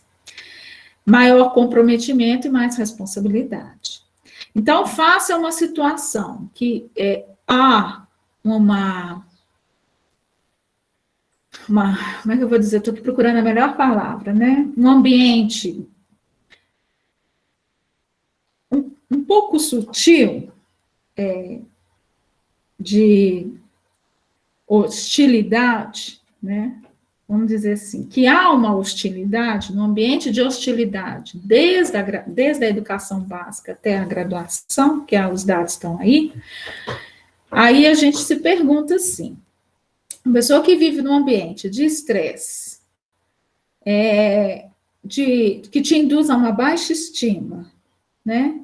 Maior comprometimento e mais responsabilidade. Então, faça uma situação que há uma, como é que eu vou dizer? Estou procurando a melhor palavra, né? Um ambiente um pouco sutil de hostilidade, né? Vamos dizer assim, que há uma hostilidade, no ambiente de hostilidade, desde a educação básica até a graduação, que os dados estão aí a gente se pergunta assim, uma pessoa que vive num ambiente de estresse, que te induz a uma baixa estima, né?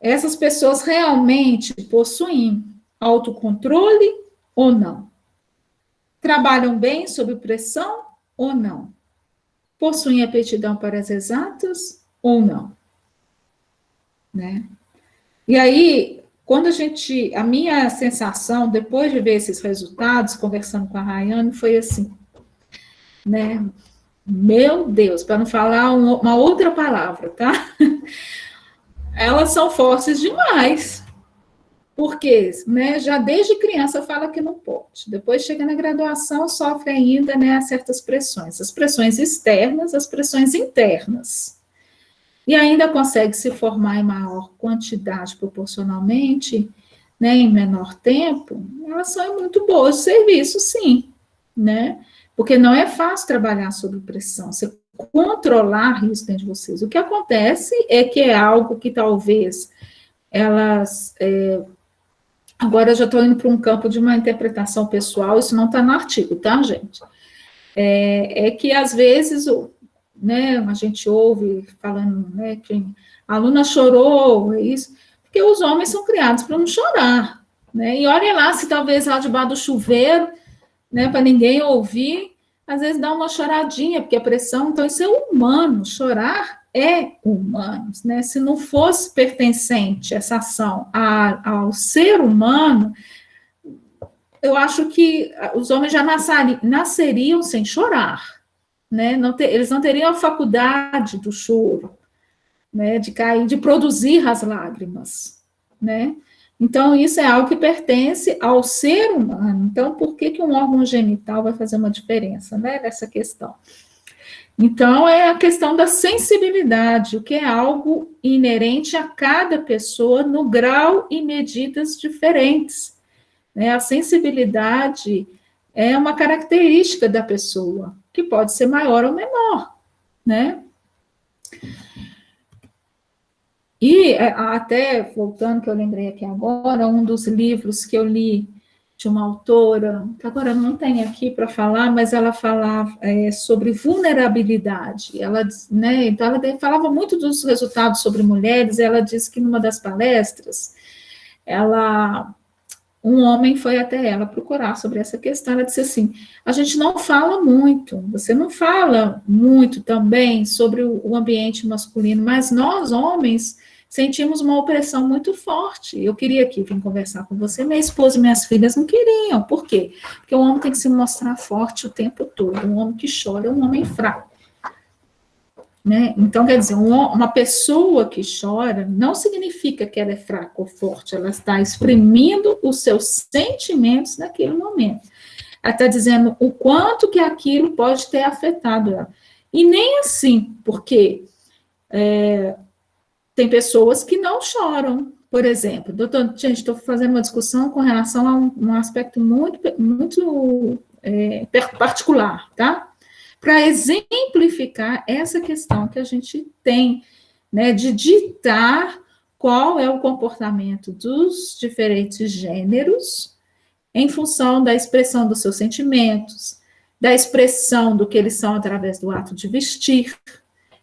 Essas pessoas realmente possuem autocontrole ou não? Trabalham bem sob pressão ou não? Possuem aptidão para as exatas ou não? Né? E aí, a minha sensação, depois de ver esses resultados, conversando com a Rayane, foi assim, né? Meu Deus, para não falar uma outra palavra, tá? Elas são fortes demais. Porque, né, já desde criança fala que não pode. Depois chega na graduação, sofre ainda, né, certas pressões. As pressões externas, as pressões internas. E ainda consegue se formar em maior quantidade proporcionalmente, né, em menor tempo. Elas são muito boas de serviço, sim, né? Porque não é fácil trabalhar sob pressão. Você controlar isso dentro de vocês. O que acontece é que é algo que talvez elas... Agora eu já estou indo para um campo de uma interpretação pessoal, isso não está no artigo, tá, gente? Que às vezes, né, a gente ouve falando, né, que a aluna chorou, é isso, porque os homens são criados para não chorar, né? E olha lá, se talvez lá debaixo do chuveiro, né, para ninguém ouvir, às vezes dá uma choradinha, porque a pressão, então isso é humano, chorar é humano, né? Se não fosse pertencente essa ação ao ser humano, eu acho que os homens já nasceriam sem chorar, né? Eles não teriam a faculdade do choro, né? De cair, de produzir as lágrimas, né? Então, isso é algo que pertence ao ser humano. Então, por que um órgão genital vai fazer uma diferença, né, nessa questão? Então, é a questão da sensibilidade, o que é algo inerente a cada pessoa no grau e medidas diferentes. Né? A sensibilidade é uma característica da pessoa, que pode ser maior ou menor, né? E até, voltando, que eu lembrei aqui agora, um dos livros que eu li de uma autora, que agora não tem aqui para falar, mas ela falava sobre vulnerabilidade. Ela, né, então ela falava muito dos resultados sobre mulheres, e ela disse que numa das palestras, um homem foi até ela procurar sobre essa questão, ela disse assim, a gente não fala muito, você não fala muito também sobre o ambiente masculino, mas nós, homens, sentimos uma opressão muito forte. Eu queria aqui vir conversar com você, minha esposa e minhas filhas não queriam. Por quê? Porque o homem tem que se mostrar forte o tempo todo. Um homem que chora é um homem fraco. Né? Então, quer dizer, uma pessoa que chora não significa que ela é fraca ou forte, ela está exprimindo os seus sentimentos naquele momento. Ela está dizendo o quanto que aquilo pode ter afetado ela. E nem assim, porque tem pessoas que não choram, por exemplo. Gente, estou fazendo uma discussão com relação a um aspecto muito particular, tá? Para exemplificar essa questão que a gente tem, né, de ditar qual é o comportamento dos diferentes gêneros em função da expressão dos seus sentimentos, da expressão do que eles são através do ato de vestir,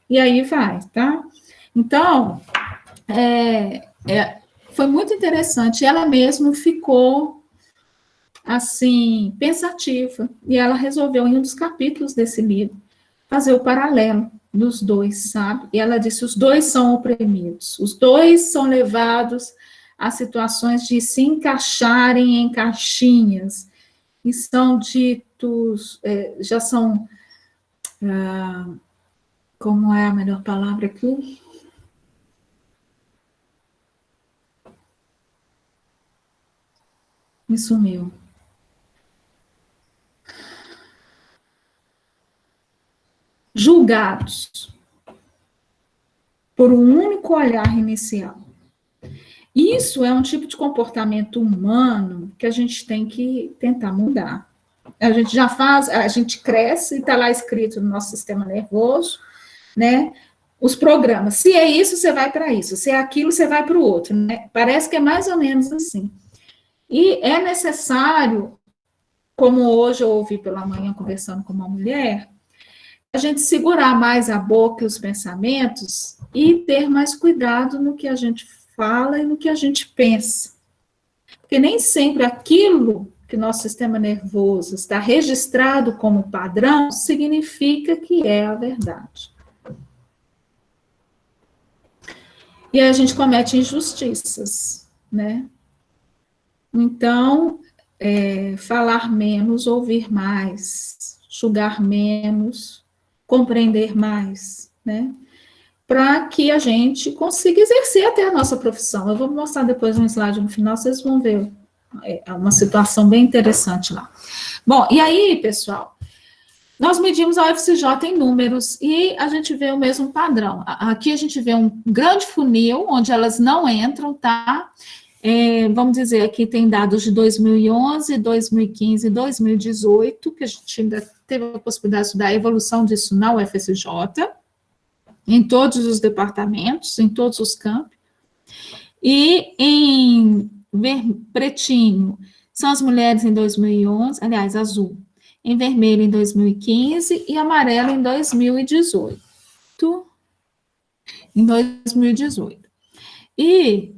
e aí vai, tá? Então, foi muito interessante. Ela mesma ficou, assim, pensativa, e ela resolveu, em um dos capítulos desse livro, fazer o paralelo dos dois, sabe? E ela disse, os dois são oprimidos, os dois são levados a situações de se encaixarem em caixinhas, e são ditos, já são, como é a melhor palavra aqui? Me sumiu. Julgados por um único olhar inicial. Isso é um tipo de comportamento humano que a gente tem que tentar mudar. A gente já faz, a gente cresce e está lá escrito no nosso sistema nervoso, né? Os programas. Se é isso, você vai para isso. Se é aquilo, você vai para o outro, né? Parece que é mais ou menos assim. E é necessário, como hoje eu ouvi pela manhã conversando com uma mulher, a gente segurar mais a boca e os pensamentos e ter mais cuidado no que a gente fala e no que a gente pensa. Porque nem sempre aquilo que nosso sistema nervoso está registrado como padrão significa que é a verdade. E aí a gente comete injustiças, né? Então, falar menos, ouvir mais, julgar menos, compreender mais, né? Para que a gente consiga exercer até a nossa profissão. Eu vou mostrar depois um slide no final, vocês vão ver uma situação bem interessante lá. Bom, e aí, pessoal, nós medimos a UFCJ em números e a gente vê o mesmo padrão. Aqui a gente vê um grande funil, onde elas não entram, tá? Vamos dizer, aqui tem dados de 2011, 2015 e 2018, que a gente ainda teve a possibilidade de estudar a evolução disso na UFSJ, em todos os departamentos, em todos os campos. E em pretinho, são as mulheres em 2011, aliás, azul, em vermelho em 2015 e amarelo em 2018. Em 2018. E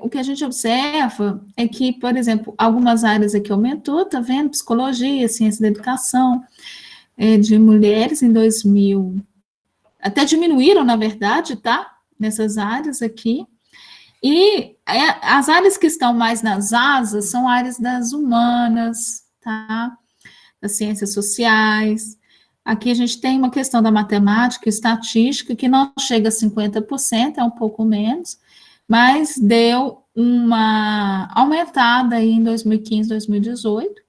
o que a gente observa é que, por exemplo, algumas áreas aqui aumentou, tá vendo? Psicologia, ciência da educação, de mulheres em 2000, até diminuíram, na verdade, tá? Nessas áreas aqui. E as áreas que estão mais nas asas são áreas das humanas, tá? Das ciências sociais. Aqui a gente tem uma questão da matemática e estatística, que não chega a 50%, é um pouco menos, mas deu uma aumentada aí em 2015, 2018.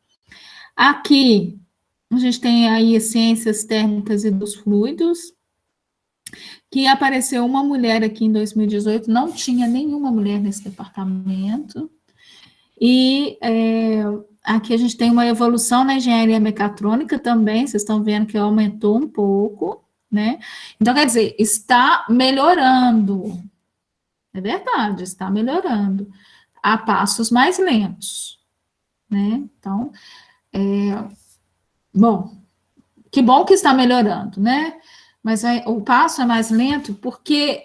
Aqui, a gente tem aí as ciências térmicas e dos fluidos, que apareceu uma mulher aqui em 2018, não tinha nenhuma mulher nesse departamento, e aqui a gente tem uma evolução na engenharia mecatrônica também, vocês estão vendo que aumentou um pouco, né? Então, quer dizer, está melhorando, é verdade, está melhorando, a passos mais lentos, né? Então, que bom que está melhorando, né? Mas o passo é mais lento porque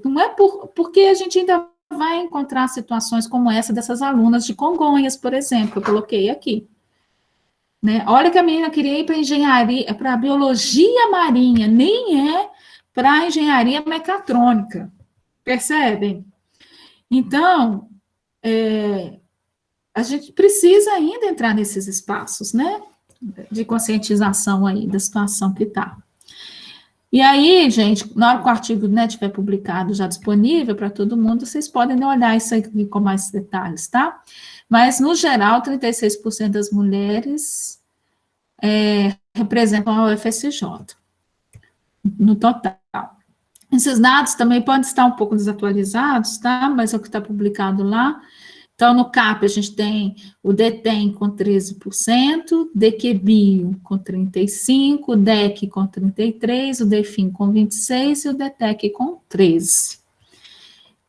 não é porque a gente ainda vai encontrar situações como essa dessas alunas de Congonhas, por exemplo, eu coloquei aqui. Né? Olha que a menina queria ir para engenharia, para biologia marinha, nem é para engenharia mecatrônica. Percebem? Então, a gente precisa ainda entrar nesses espaços, né? De conscientização aí da situação que está. E aí, gente, na hora que o artigo, né, estiver publicado, já disponível para todo mundo, vocês podem olhar isso aqui com mais detalhes, tá? Mas, no geral, 36% das mulheres representam a UFSJ, no total. Esses dados também podem estar um pouco desatualizados, tá? Mas é o que está publicado lá. Então, no CAP, a gente tem o DETEM com 13%, DQBio com 35%, o DEC com 33%, o DEFIN com 26% e o DETEC com 13%.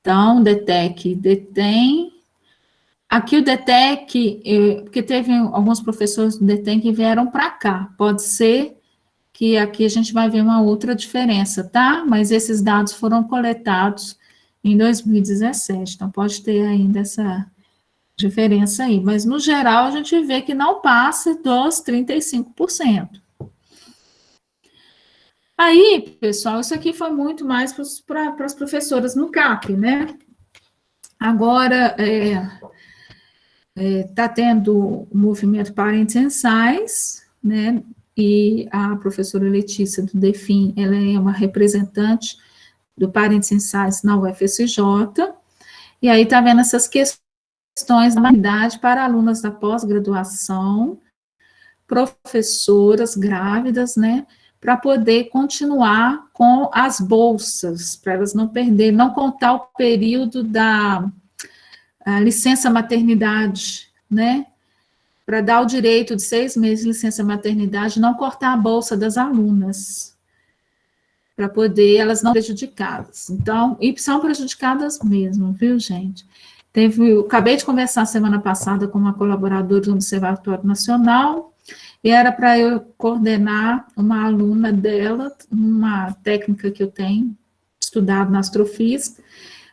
Então, DETEC e DETEM. aqui o DETEC, porque teve alguns professores do DETEC que vieram para cá, pode ser que aqui a gente vai ver uma outra diferença, tá? Mas esses dados foram coletados em 2017, então pode ter ainda essa diferença aí, mas no geral a gente vê que não passa dos 35%. Aí, pessoal, isso aqui foi muito mais para as professoras no CAP, né? Agora, está tendo o movimento Parents and Science, né? E a professora Letícia do DEFIM, ela é uma representante do Parents and Science na UFSJ, e aí está vendo essas questões da idade para alunas da pós-graduação, professoras grávidas, né? Para poder continuar com as bolsas, para elas não perderem, não contar o período da licença maternidade, né? Para dar o direito de 6 meses de licença maternidade, não cortar a bolsa das alunas, para poder elas não prejudicadas. Então, e são prejudicadas mesmo, viu, gente? Acabei de conversar semana passada com uma colaboradora do Observatório Nacional, e era para eu coordenar uma aluna dela, uma técnica que eu tenho estudado na astrofísica,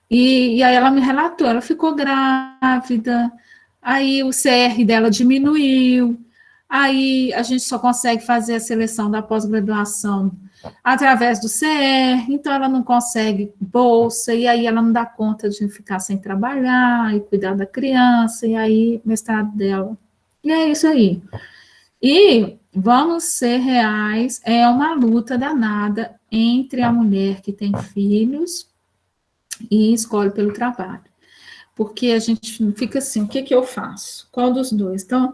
e aí ela me relatou, ela ficou grávida, aí o CR dela diminuiu, aí a gente só consegue fazer a seleção da pós-graduação através do CR, então ela não consegue bolsa, e aí ela não dá conta de ficar sem trabalhar, e cuidar da criança, e aí o mestrado dela. E é isso aí. E vamos ser reais, é uma luta danada entre a mulher que tem filhos e escolhe pelo trabalho. Porque a gente fica assim, o que eu faço? Qual dos dois? Então,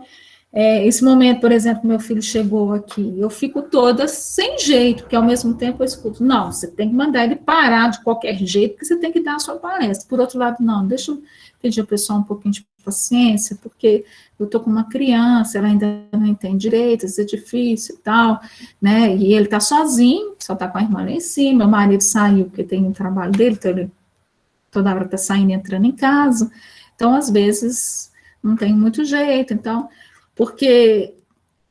esse momento, por exemplo, meu filho chegou aqui, eu fico toda sem jeito, porque ao mesmo tempo eu escuto, não, você tem que mandar ele parar de qualquer jeito, porque você tem que dar a sua palestra. Por outro lado, não, deixa eu pedir ao pessoal um pouquinho de paciência, porque eu estou com uma criança, ela ainda não entende direito, isso é difícil e tal, né, e ele está sozinho, só está com a irmã lá em cima, meu marido saiu porque tem um trabalho dele, então ele toda hora está saindo e entrando em casa, então às vezes não tem muito jeito, então, porque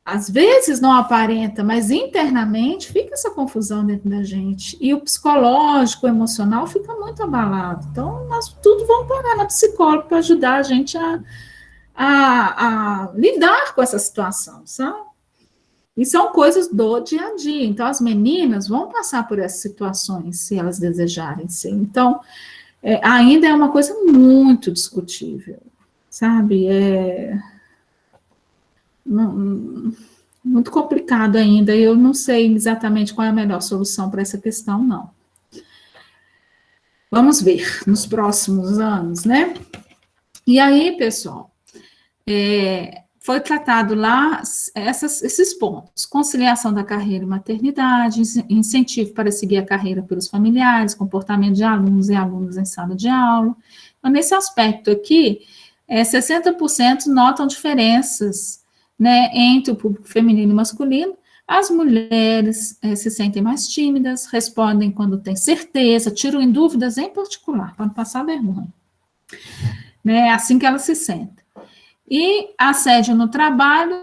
às vezes não aparenta, mas internamente fica essa confusão dentro da gente, e o psicológico, o emocional fica muito abalado, então nós tudo vamos parar na psicóloga para ajudar a gente a lidar com essa situação, sabe? E são coisas do dia a dia, então as meninas vão passar por essas situações, se elas desejarem ser, então ainda é uma coisa muito discutível, sabe, muito complicado ainda, eu não sei exatamente qual é a melhor solução para essa questão, não. Vamos ver nos próximos anos, né? E aí, pessoal, foi tratado lá esses pontos, conciliação da carreira e maternidade, incentivo para seguir a carreira pelos familiares, comportamento de alunos e alunas em sala de aula. Então, nesse aspecto aqui, 60% notam diferenças, né, entre o público feminino e masculino. As mulheres se sentem mais tímidas, respondem quando têm certeza, tiram em dúvidas em particular, para não passar vergonha. Né, assim que elas se sentem. E assédio no trabalho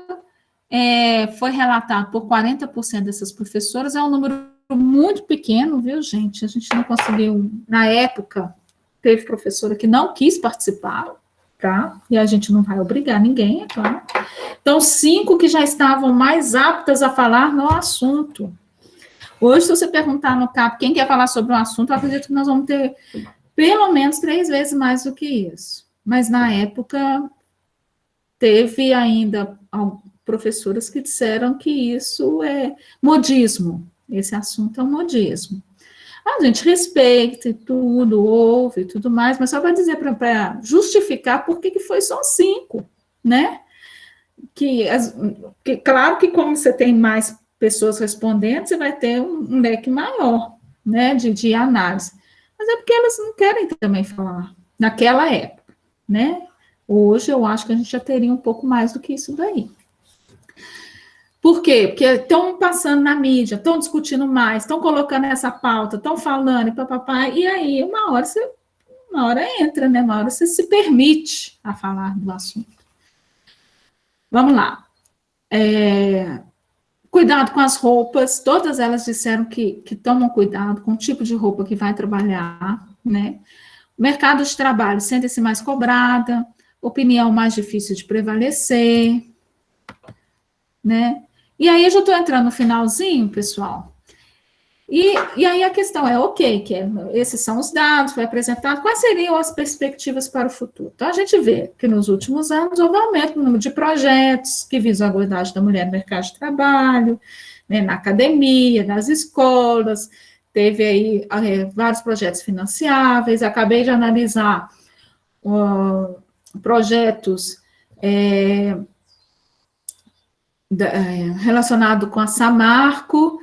foi relatado por 40% dessas professoras, é um número muito pequeno, viu, gente? A gente não conseguiu, na época, teve professora que não quis participar, tá? E a gente não vai obrigar ninguém, é claro. Então, 5 que já estavam mais aptas a falar no assunto. Hoje, se você perguntar no CAP quem quer falar sobre um assunto, eu acredito que nós vamos ter pelo menos 3 vezes mais do que isso. Mas, na época, teve ainda professoras que disseram que isso é modismo. Esse assunto é um modismo. A gente respeita e tudo, ouve e tudo mais, mas só para dizer, para justificar por que foi só 5, né? Claro que como você tem mais pessoas respondendo, você vai ter um leque maior, né, de análise. Mas é porque elas não querem também falar, naquela época, né? Hoje eu acho que a gente já teria um pouco mais do que isso daí. Por quê? Porque estão passando na mídia, estão discutindo mais, estão colocando essa pauta, estão falando, e papapá, e aí uma hora você uma hora entra, né? Uma hora você se permite a falar do assunto. Vamos lá. Cuidado com as roupas, todas elas disseram que tomam cuidado com o tipo de roupa que vai trabalhar, né? Mercado de trabalho, sente-se mais cobrada, opinião mais difícil de prevalecer, né? E aí eu já estou entrando no finalzinho, pessoal. E aí a questão é, ok, esses são os dados, foi apresentado, quais seriam as perspectivas para o futuro? Então, a gente vê que nos últimos anos houve um aumento no número de projetos que visam a igualdade da mulher no mercado de trabalho, né, na academia, nas escolas, teve aí vários projetos financiáveis, acabei de analisar projetos relacionados com a Samarco,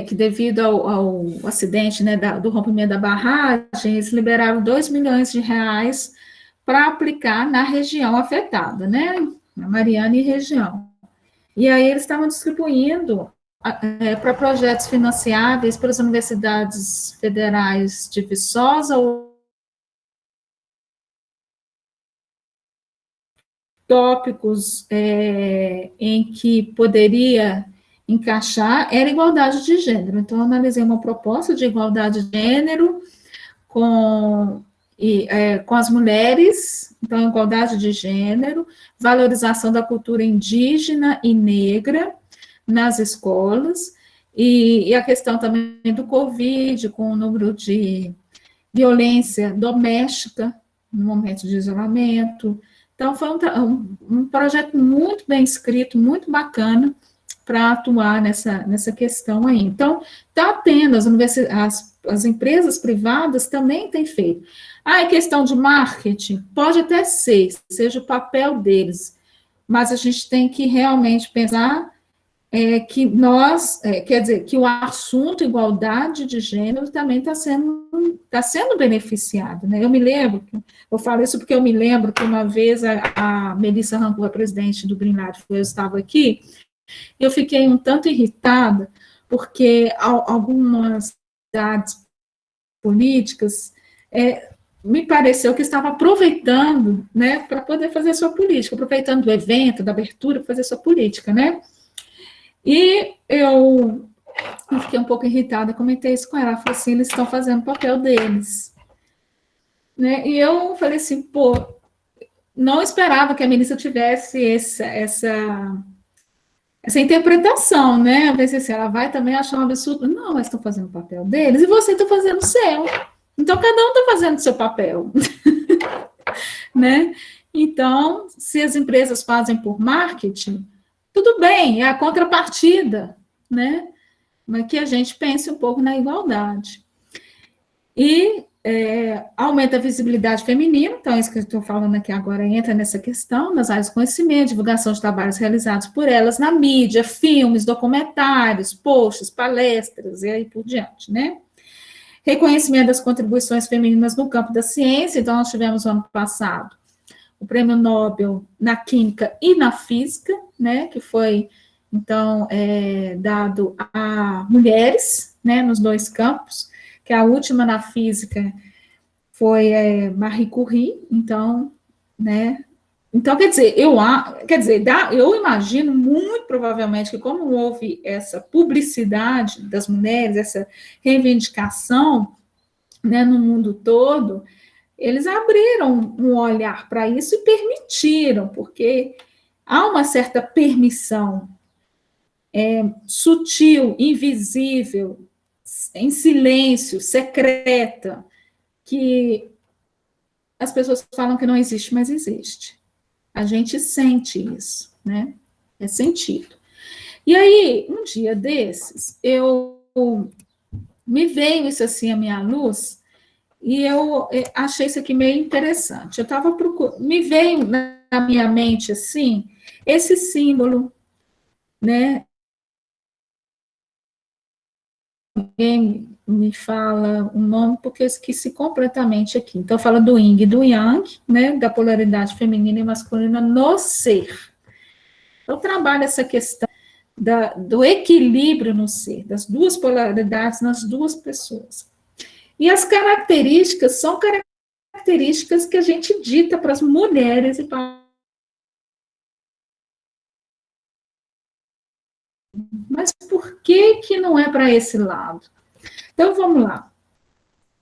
que devido ao acidente, né, do rompimento da barragem, eles liberaram 2 milhões de reais para aplicar na região afetada, né, na Mariana e região. E aí eles estavam distribuindo para projetos financiáveis pelas universidades federais de Viçosa, tópicos em que poderia encaixar era igualdade de gênero. Então, eu analisei uma proposta de igualdade de gênero com as mulheres, então, igualdade de gênero, valorização da cultura indígena e negra nas escolas, e a questão também do Covid, com o número de violência doméstica no momento de isolamento. Então, foi um projeto muito bem escrito, muito bacana, para atuar nessa questão aí. Então, está tendo, as empresas privadas também têm feito. É questão de marketing? Pode até ser, seja o papel deles, mas a gente tem que realmente pensar que quer dizer, que o assunto igualdade de gênero também está sendo beneficiado, né? Eu me lembro, eu falo isso porque eu me lembro que uma vez a Melissa Rancourt, a presidente do Greenlight, eu estava aqui, eu fiquei um tanto irritada, porque algumas cidades políticas me pareceu que estava aproveitando, né, para poder fazer sua política, aproveitando do evento, da abertura, para fazer sua política, né? E eu fiquei um pouco irritada, comentei isso com ela, ela falou assim, eles estão fazendo o papel deles, né? E eu falei assim, pô, não esperava que a ministra tivesse essa interpretação, né? Eu pensei assim, ela vai também achar um absurdo. Não, elas estão fazendo o papel deles e você está fazendo o seu. Então, cada um está fazendo o seu papel. Né? Então, se as empresas fazem por marketing, tudo bem, é a contrapartida, né? Mas que a gente pense um pouco na igualdade. E aumenta a visibilidade feminina, então isso que eu estou falando aqui agora entra nessa questão, nas áreas de conhecimento, divulgação de trabalhos realizados por elas na mídia, filmes, documentários, posts, palestras, e aí por diante, né? Reconhecimento das contribuições femininas no campo da ciência, então nós tivemos no ano passado o Prêmio Nobel na Química e na Física, né, que foi, então, dado a mulheres, né, nos dois campos, que a última na física foi Marie Curie, então, né, então, quer dizer, eu imagino muito provavelmente que como houve essa publicidade das mulheres, essa reivindicação, né, no mundo todo, eles abriram um olhar para isso e permitiram, porque há uma certa permissão sutil, invisível, em silêncio, secreta, que as pessoas falam que não existe, mas existe. A gente sente isso, né? É sentido. E aí, um dia desses, me veio isso assim à minha luz, e eu achei isso aqui meio interessante. Eu estava procurando, me veio na minha mente assim, esse símbolo, né? Alguém me fala um nome, porque eu esqueci completamente aqui. Então, fala do yin e do yang, né? Da polaridade feminina e masculina no ser. Eu trabalho essa questão do equilíbrio no ser, das duas polaridades nas duas pessoas. E as características são características características que a gente dita para as mulheres e para... Mas por que que não é para esse lado? Então, vamos lá.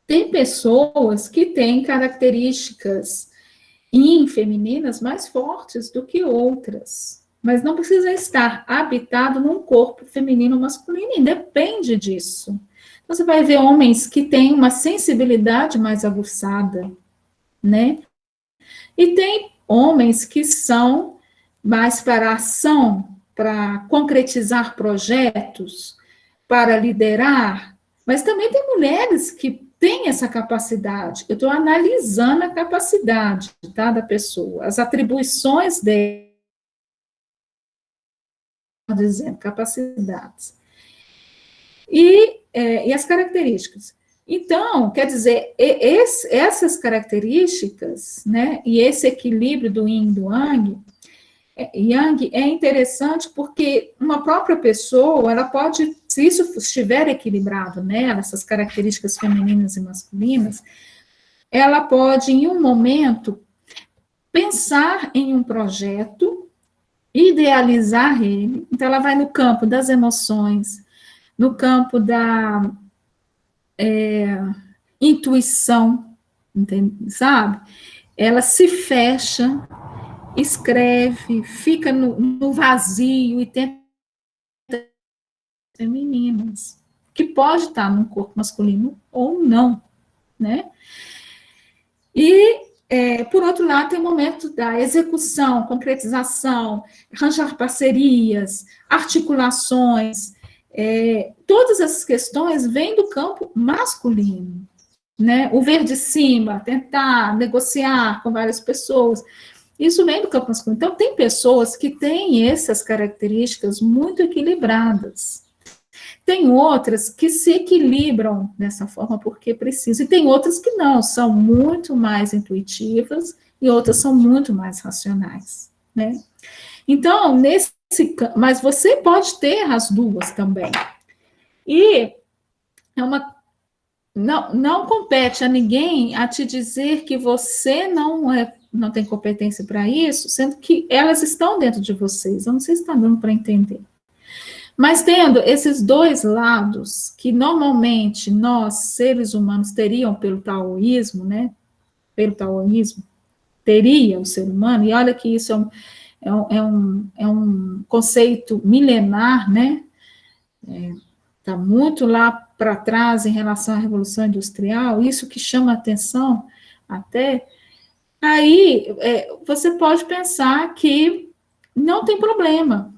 Tem pessoas que têm características yin femininas mais fortes do que outras, mas não precisa estar habitado num corpo feminino ou masculino, independe disso. Então, você vai ver homens que têm uma sensibilidade mais aguçada, né? E tem homens que são mais para ação, para concretizar projetos, para liderar, mas também tem mulheres que têm essa capacidade. Eu estou analisando a capacidade, tá, da pessoa, as atribuições dela, dizendo, capacidades. E as características. Então, quer dizer, essas características, né, e esse equilíbrio do yin e do yang é interessante porque uma própria pessoa, ela pode, se isso estiver equilibrado nela, essas características femininas e masculinas, ela pode, em um momento, pensar em um projeto, idealizar ele, então ela vai no campo das emoções, no campo da intuição, entende? Sabe? Ela se fecha, escreve, fica no vazio e tenta femininas, que pode estar num corpo masculino ou não, né? E, por outro lado, tem o momento da execução, concretização, arranjar parcerias, articulações, todas essas questões vêm do campo masculino, né? O ver de cima, tentar negociar com várias pessoas, isso vem do campo masculino. Então, tem pessoas que têm essas características muito equilibradas. Tem outras que se equilibram dessa forma porque precisam, e tem outras que não, são muito mais intuitivas, e outras são muito mais racionais, né? Então, mas você pode ter as duas também. E não compete a ninguém a te dizer que você não tem competência para isso, sendo que elas estão dentro de vocês. Eu não sei se está dando para entender. Mas tendo esses dois lados, que normalmente nós, seres humanos, teriam pelo taoísmo, né? Pelo taoísmo, teria o ser humano, e olha que isso é um conceito milenar, né? Está muito lá para trás em relação à Revolução Industrial, isso que chama a atenção até. Aí você pode pensar que não tem problema,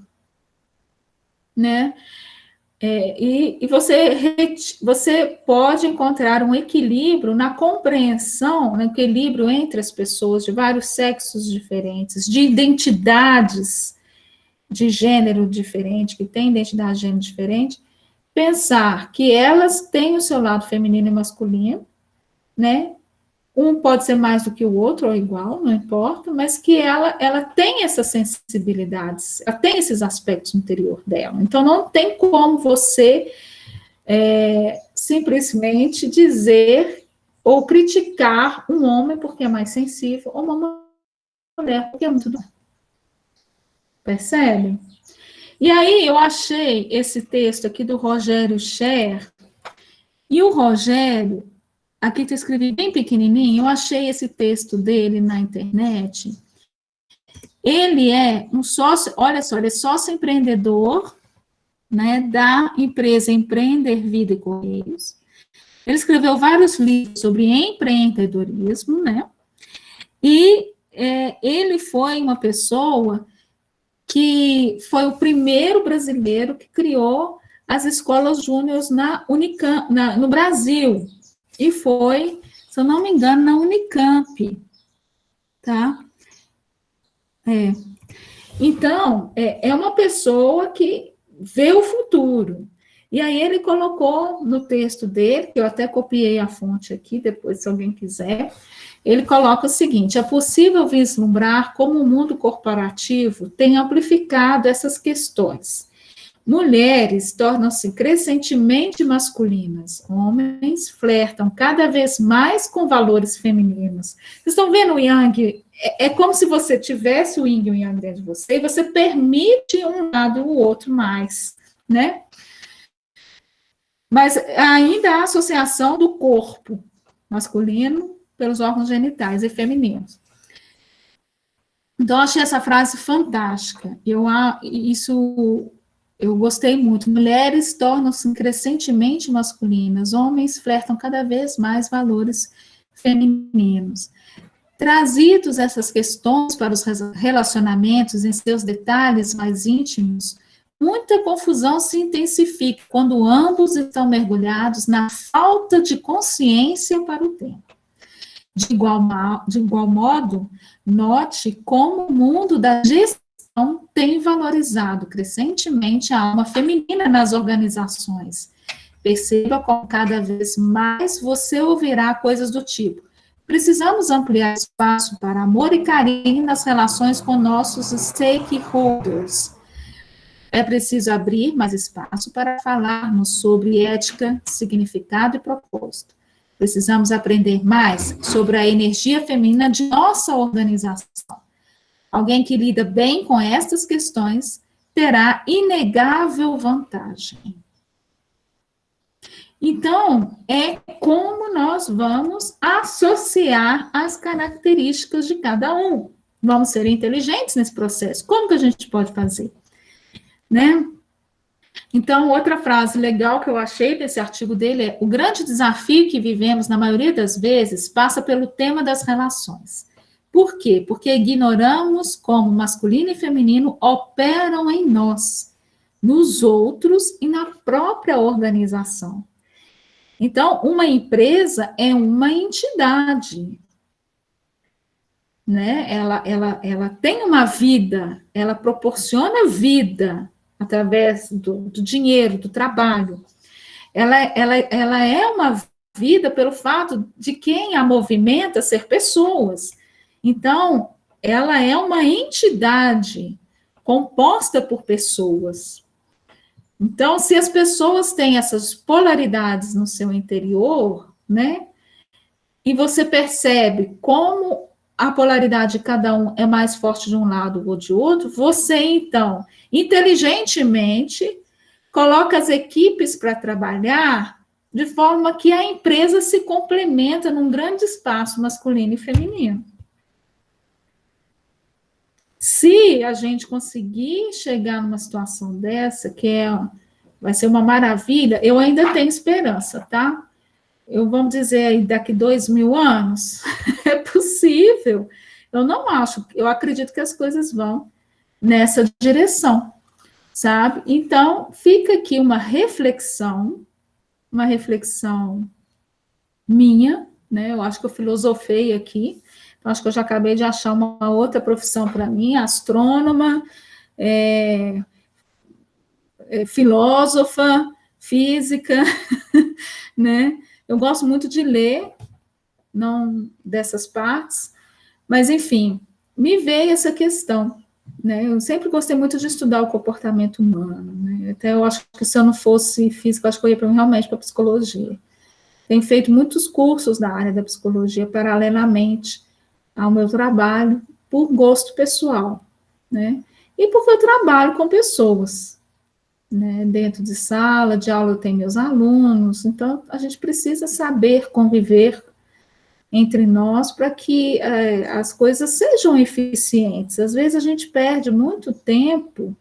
né? E você pode encontrar um equilíbrio na compreensão, um equilíbrio entre as pessoas de vários sexos diferentes, de identidades de gênero diferente, que têm identidade de gênero diferente, pensar que elas têm o seu lado feminino e masculino, né? Um pode ser mais do que o outro, ou igual, não importa, mas que ela tem essas sensibilidades, ela tem esses aspectos no interior dela. Então, não tem como você simplesmente dizer ou criticar um homem porque é mais sensível, ou uma mulher porque é muito doente. Percebe? E aí, eu achei esse texto aqui do Rogério Scher, e o Rogério, aqui eu escrevi bem pequenininho, eu achei esse texto dele na internet. Ele é um sócio, olha só, ele é sócio empreendedor, né, da empresa Empreender Vida e Correios. Ele escreveu vários livros sobre empreendedorismo, né, e ele foi uma pessoa que foi o primeiro brasileiro que criou as escolas júniores na Unicamp, no Brasil. E foi, se eu não me engano, na Unicamp, tá? Então, é uma pessoa que vê o futuro. E aí ele colocou no texto dele, que eu até copiei a fonte aqui, depois, se alguém quiser, ele coloca o seguinte: é possível vislumbrar como o mundo corporativo tem amplificado essas questões, Mulheres tornam-se crescentemente masculinas. Homens flertam cada vez mais com valores femininos. Vocês estão vendo o Yang? É como se você tivesse o Yin e o Yang dentro de você e você permite um lado ou o outro mais, né? Mas ainda há associação do corpo masculino pelos órgãos genitais e femininos. Então, eu achei essa frase fantástica. Eu gostei muito. Mulheres tornam-se crescentemente masculinas, homens flertam cada vez mais valores femininos. Trazidos essas questões para os relacionamentos em seus detalhes mais íntimos, muita confusão se intensifica quando ambos estão mergulhados na falta de consciência para o tempo. De igual modo, note como o mundo da gestão tem valorizado crescentemente a alma feminina nas organizações. Perceba como cada vez mais você ouvirá coisas do tipo: precisamos ampliar espaço para amor e carinho nas relações com nossos stakeholders. É preciso abrir mais espaço para falarmos sobre ética, significado e propósito. Precisamos aprender mais sobre a energia feminina de nossa organização. Alguém que lida bem com estas questões terá inegável vantagem. Então, é como nós vamos associar as características de cada um. Vamos ser inteligentes nesse processo. Como que a gente pode fazer? Né? Então, outra frase legal que eu achei desse artigo dele é: o grande desafio que vivemos, na maioria das vezes, passa pelo tema das relações. Por quê? Porque ignoramos como masculino e feminino operam em nós, nos outros e na própria organização. Então, uma empresa é uma entidade, né? Ela tem uma vida, ela proporciona vida através do dinheiro, do trabalho. Ela é uma vida pelo fato de quem a movimenta ser pessoas. Então, ela é uma entidade composta por pessoas. Então, se as pessoas têm essas polaridades no seu interior, né, e você percebe como a polaridade de cada um é mais forte de um lado ou de outro, você, então, inteligentemente, coloca as equipes para trabalhar de forma que a empresa se complementa num grande espaço masculino e feminino. Se a gente conseguir chegar numa situação dessa, vai ser uma maravilha, eu ainda tenho esperança, tá? Vamos dizer aí, daqui 2000 anos, é possível. Eu não acho, eu acredito que as coisas vão nessa direção, sabe? Então, fica aqui uma reflexão minha, né? Eu acho que eu filosofei aqui. Acho que eu já acabei de achar uma outra profissão para mim: astrônoma, filósofa, física, né? Eu gosto muito de ler, não dessas partes, mas, enfim, me veio essa questão, né? Eu sempre gostei muito de estudar o comportamento humano, né? Até eu acho que se eu não fosse física, eu acho que eu ia realmente para psicologia. Tenho feito muitos cursos da área da psicologia paralelamente ao meu trabalho, por gosto pessoal, né? E porque eu trabalho com pessoas, né? Dentro de sala de aula eu tenho meus alunos, então a gente precisa saber conviver entre nós para que as coisas sejam eficientes. Às vezes a gente perde muito tempo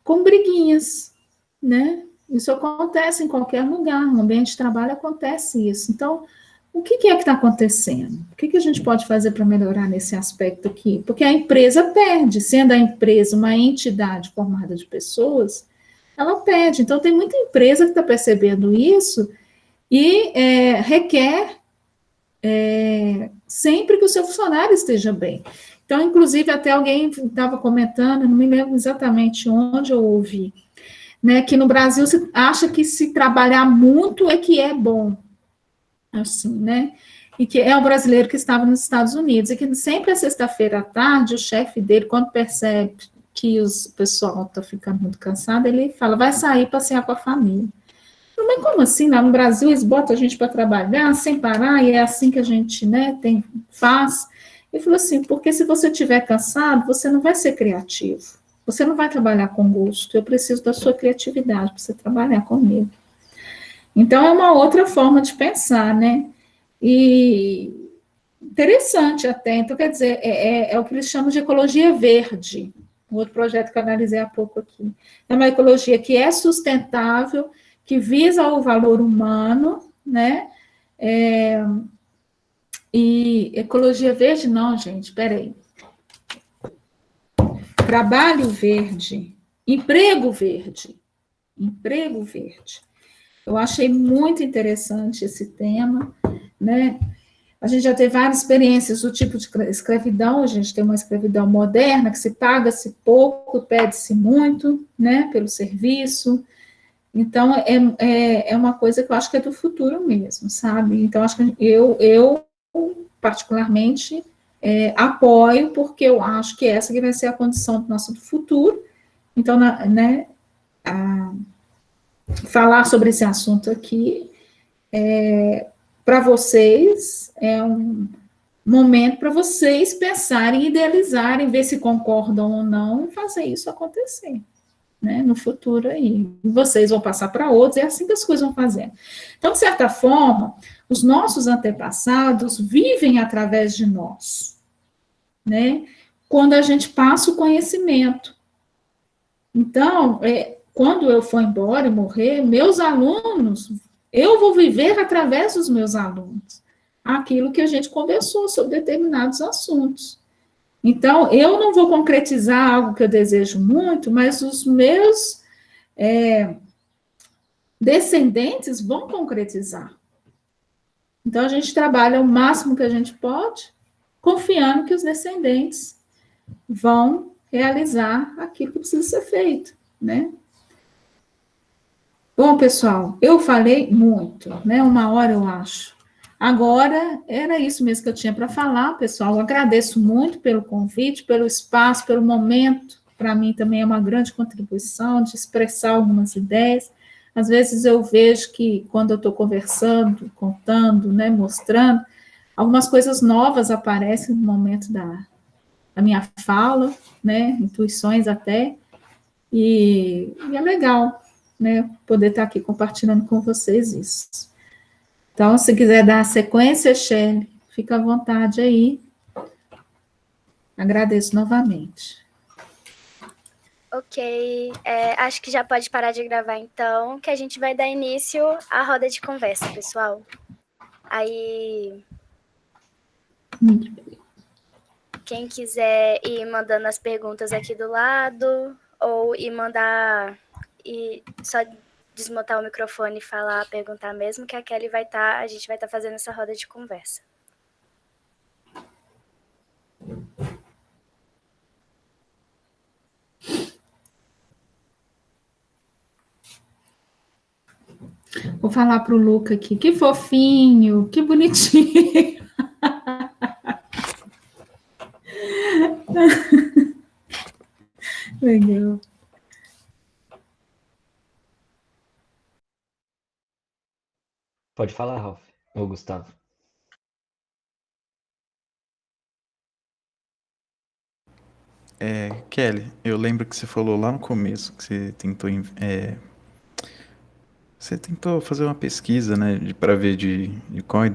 com briguinhas, né? Isso acontece em qualquer lugar, no ambiente de trabalho acontece isso. Então, o que é que está acontecendo? O que a gente pode fazer para melhorar nesse aspecto aqui? Porque a empresa perde, sendo a empresa uma entidade formada de pessoas, ela perde. Então, tem muita empresa que está percebendo isso e requer sempre que o seu funcionário esteja bem. Então, inclusive, até alguém estava comentando, não me lembro exatamente onde eu ouvi, né, que no Brasil se acha que se trabalhar muito é que é bom. Assim, né? E que é um brasileiro que estava nos Estados Unidos, e que sempre à sexta-feira à tarde, o chefe dele, quando percebe que o pessoal está ficando muito cansado, ele fala, vai sair passear com a família. Mas como assim? Lá no Brasil eles botam a gente para trabalhar sem parar, e é assim que a gente, né, faz. Ele falou assim, porque se você estiver cansado, você não vai ser criativo. Você não vai trabalhar com gosto. Eu preciso da sua criatividade para você trabalhar comigo. Então, é uma outra forma de pensar, né? E interessante até. Então, quer dizer, é o que eles chamam de ecologia verde. Um outro projeto que eu analisei há pouco aqui. É uma ecologia que é sustentável, que visa o valor humano, né? E ecologia verde, não, gente, peraí. Trabalho verde, emprego verde. Emprego verde. Eu achei muito interessante esse tema, né? A gente já teve várias experiências do tipo de escravidão, a gente tem uma escravidão moderna, que se paga-se pouco, pede-se muito, né, pelo serviço. Então, é uma coisa que eu acho que é do futuro mesmo, sabe? Então, acho que eu particularmente, apoio, porque eu acho que essa que vai ser a condição do nosso futuro. Então, né, falar sobre esse assunto aqui, para vocês, é um momento para vocês pensarem, idealizarem, ver se concordam ou não, e fazer isso acontecer, né, no futuro aí. E vocês vão passar para outros, é assim que as coisas vão fazendo. Então, de certa forma, os nossos antepassados vivem através de nós, né, quando a gente passa o conhecimento. Então, quando eu for embora e morrer, meus alunos, eu vou viver através dos meus alunos aquilo que a gente conversou sobre determinados assuntos. Então, eu não vou concretizar algo que eu desejo muito, mas os meus descendentes vão concretizar. Então, a gente trabalha o máximo que a gente pode, confiando que os descendentes vão realizar aquilo que precisa ser feito, né? Bom, pessoal, eu falei muito, né? 1 hora, eu acho. Agora, era isso mesmo que eu tinha para falar, pessoal. Eu agradeço muito pelo convite, pelo espaço, pelo momento. Para mim também é uma grande contribuição de expressar algumas ideias. Às vezes eu vejo que quando eu estou conversando, contando, né, mostrando, algumas coisas novas aparecem no momento da minha fala, né, intuições até, e é legal, né, poder estar aqui compartilhando com vocês isso. Então, se quiser dar a sequência, Shelley, fica à vontade aí. Agradeço novamente. Ok, acho que já pode parar de gravar então, que a gente vai dar início à roda de conversa, pessoal. Aí, quem quiser ir mandando as perguntas aqui do lado, ou ir mandar, e só desmontar o microfone e falar, perguntar mesmo, que a Kelly a gente vai estar fazendo essa roda de conversa. Vou falar para o Luca aqui, que fofinho, que bonitinho. Legal. Pode falar, Ralph. Ou Gustavo. Kelly, eu lembro que você falou lá no começo que você tentou fazer uma pesquisa, né, para ver de qual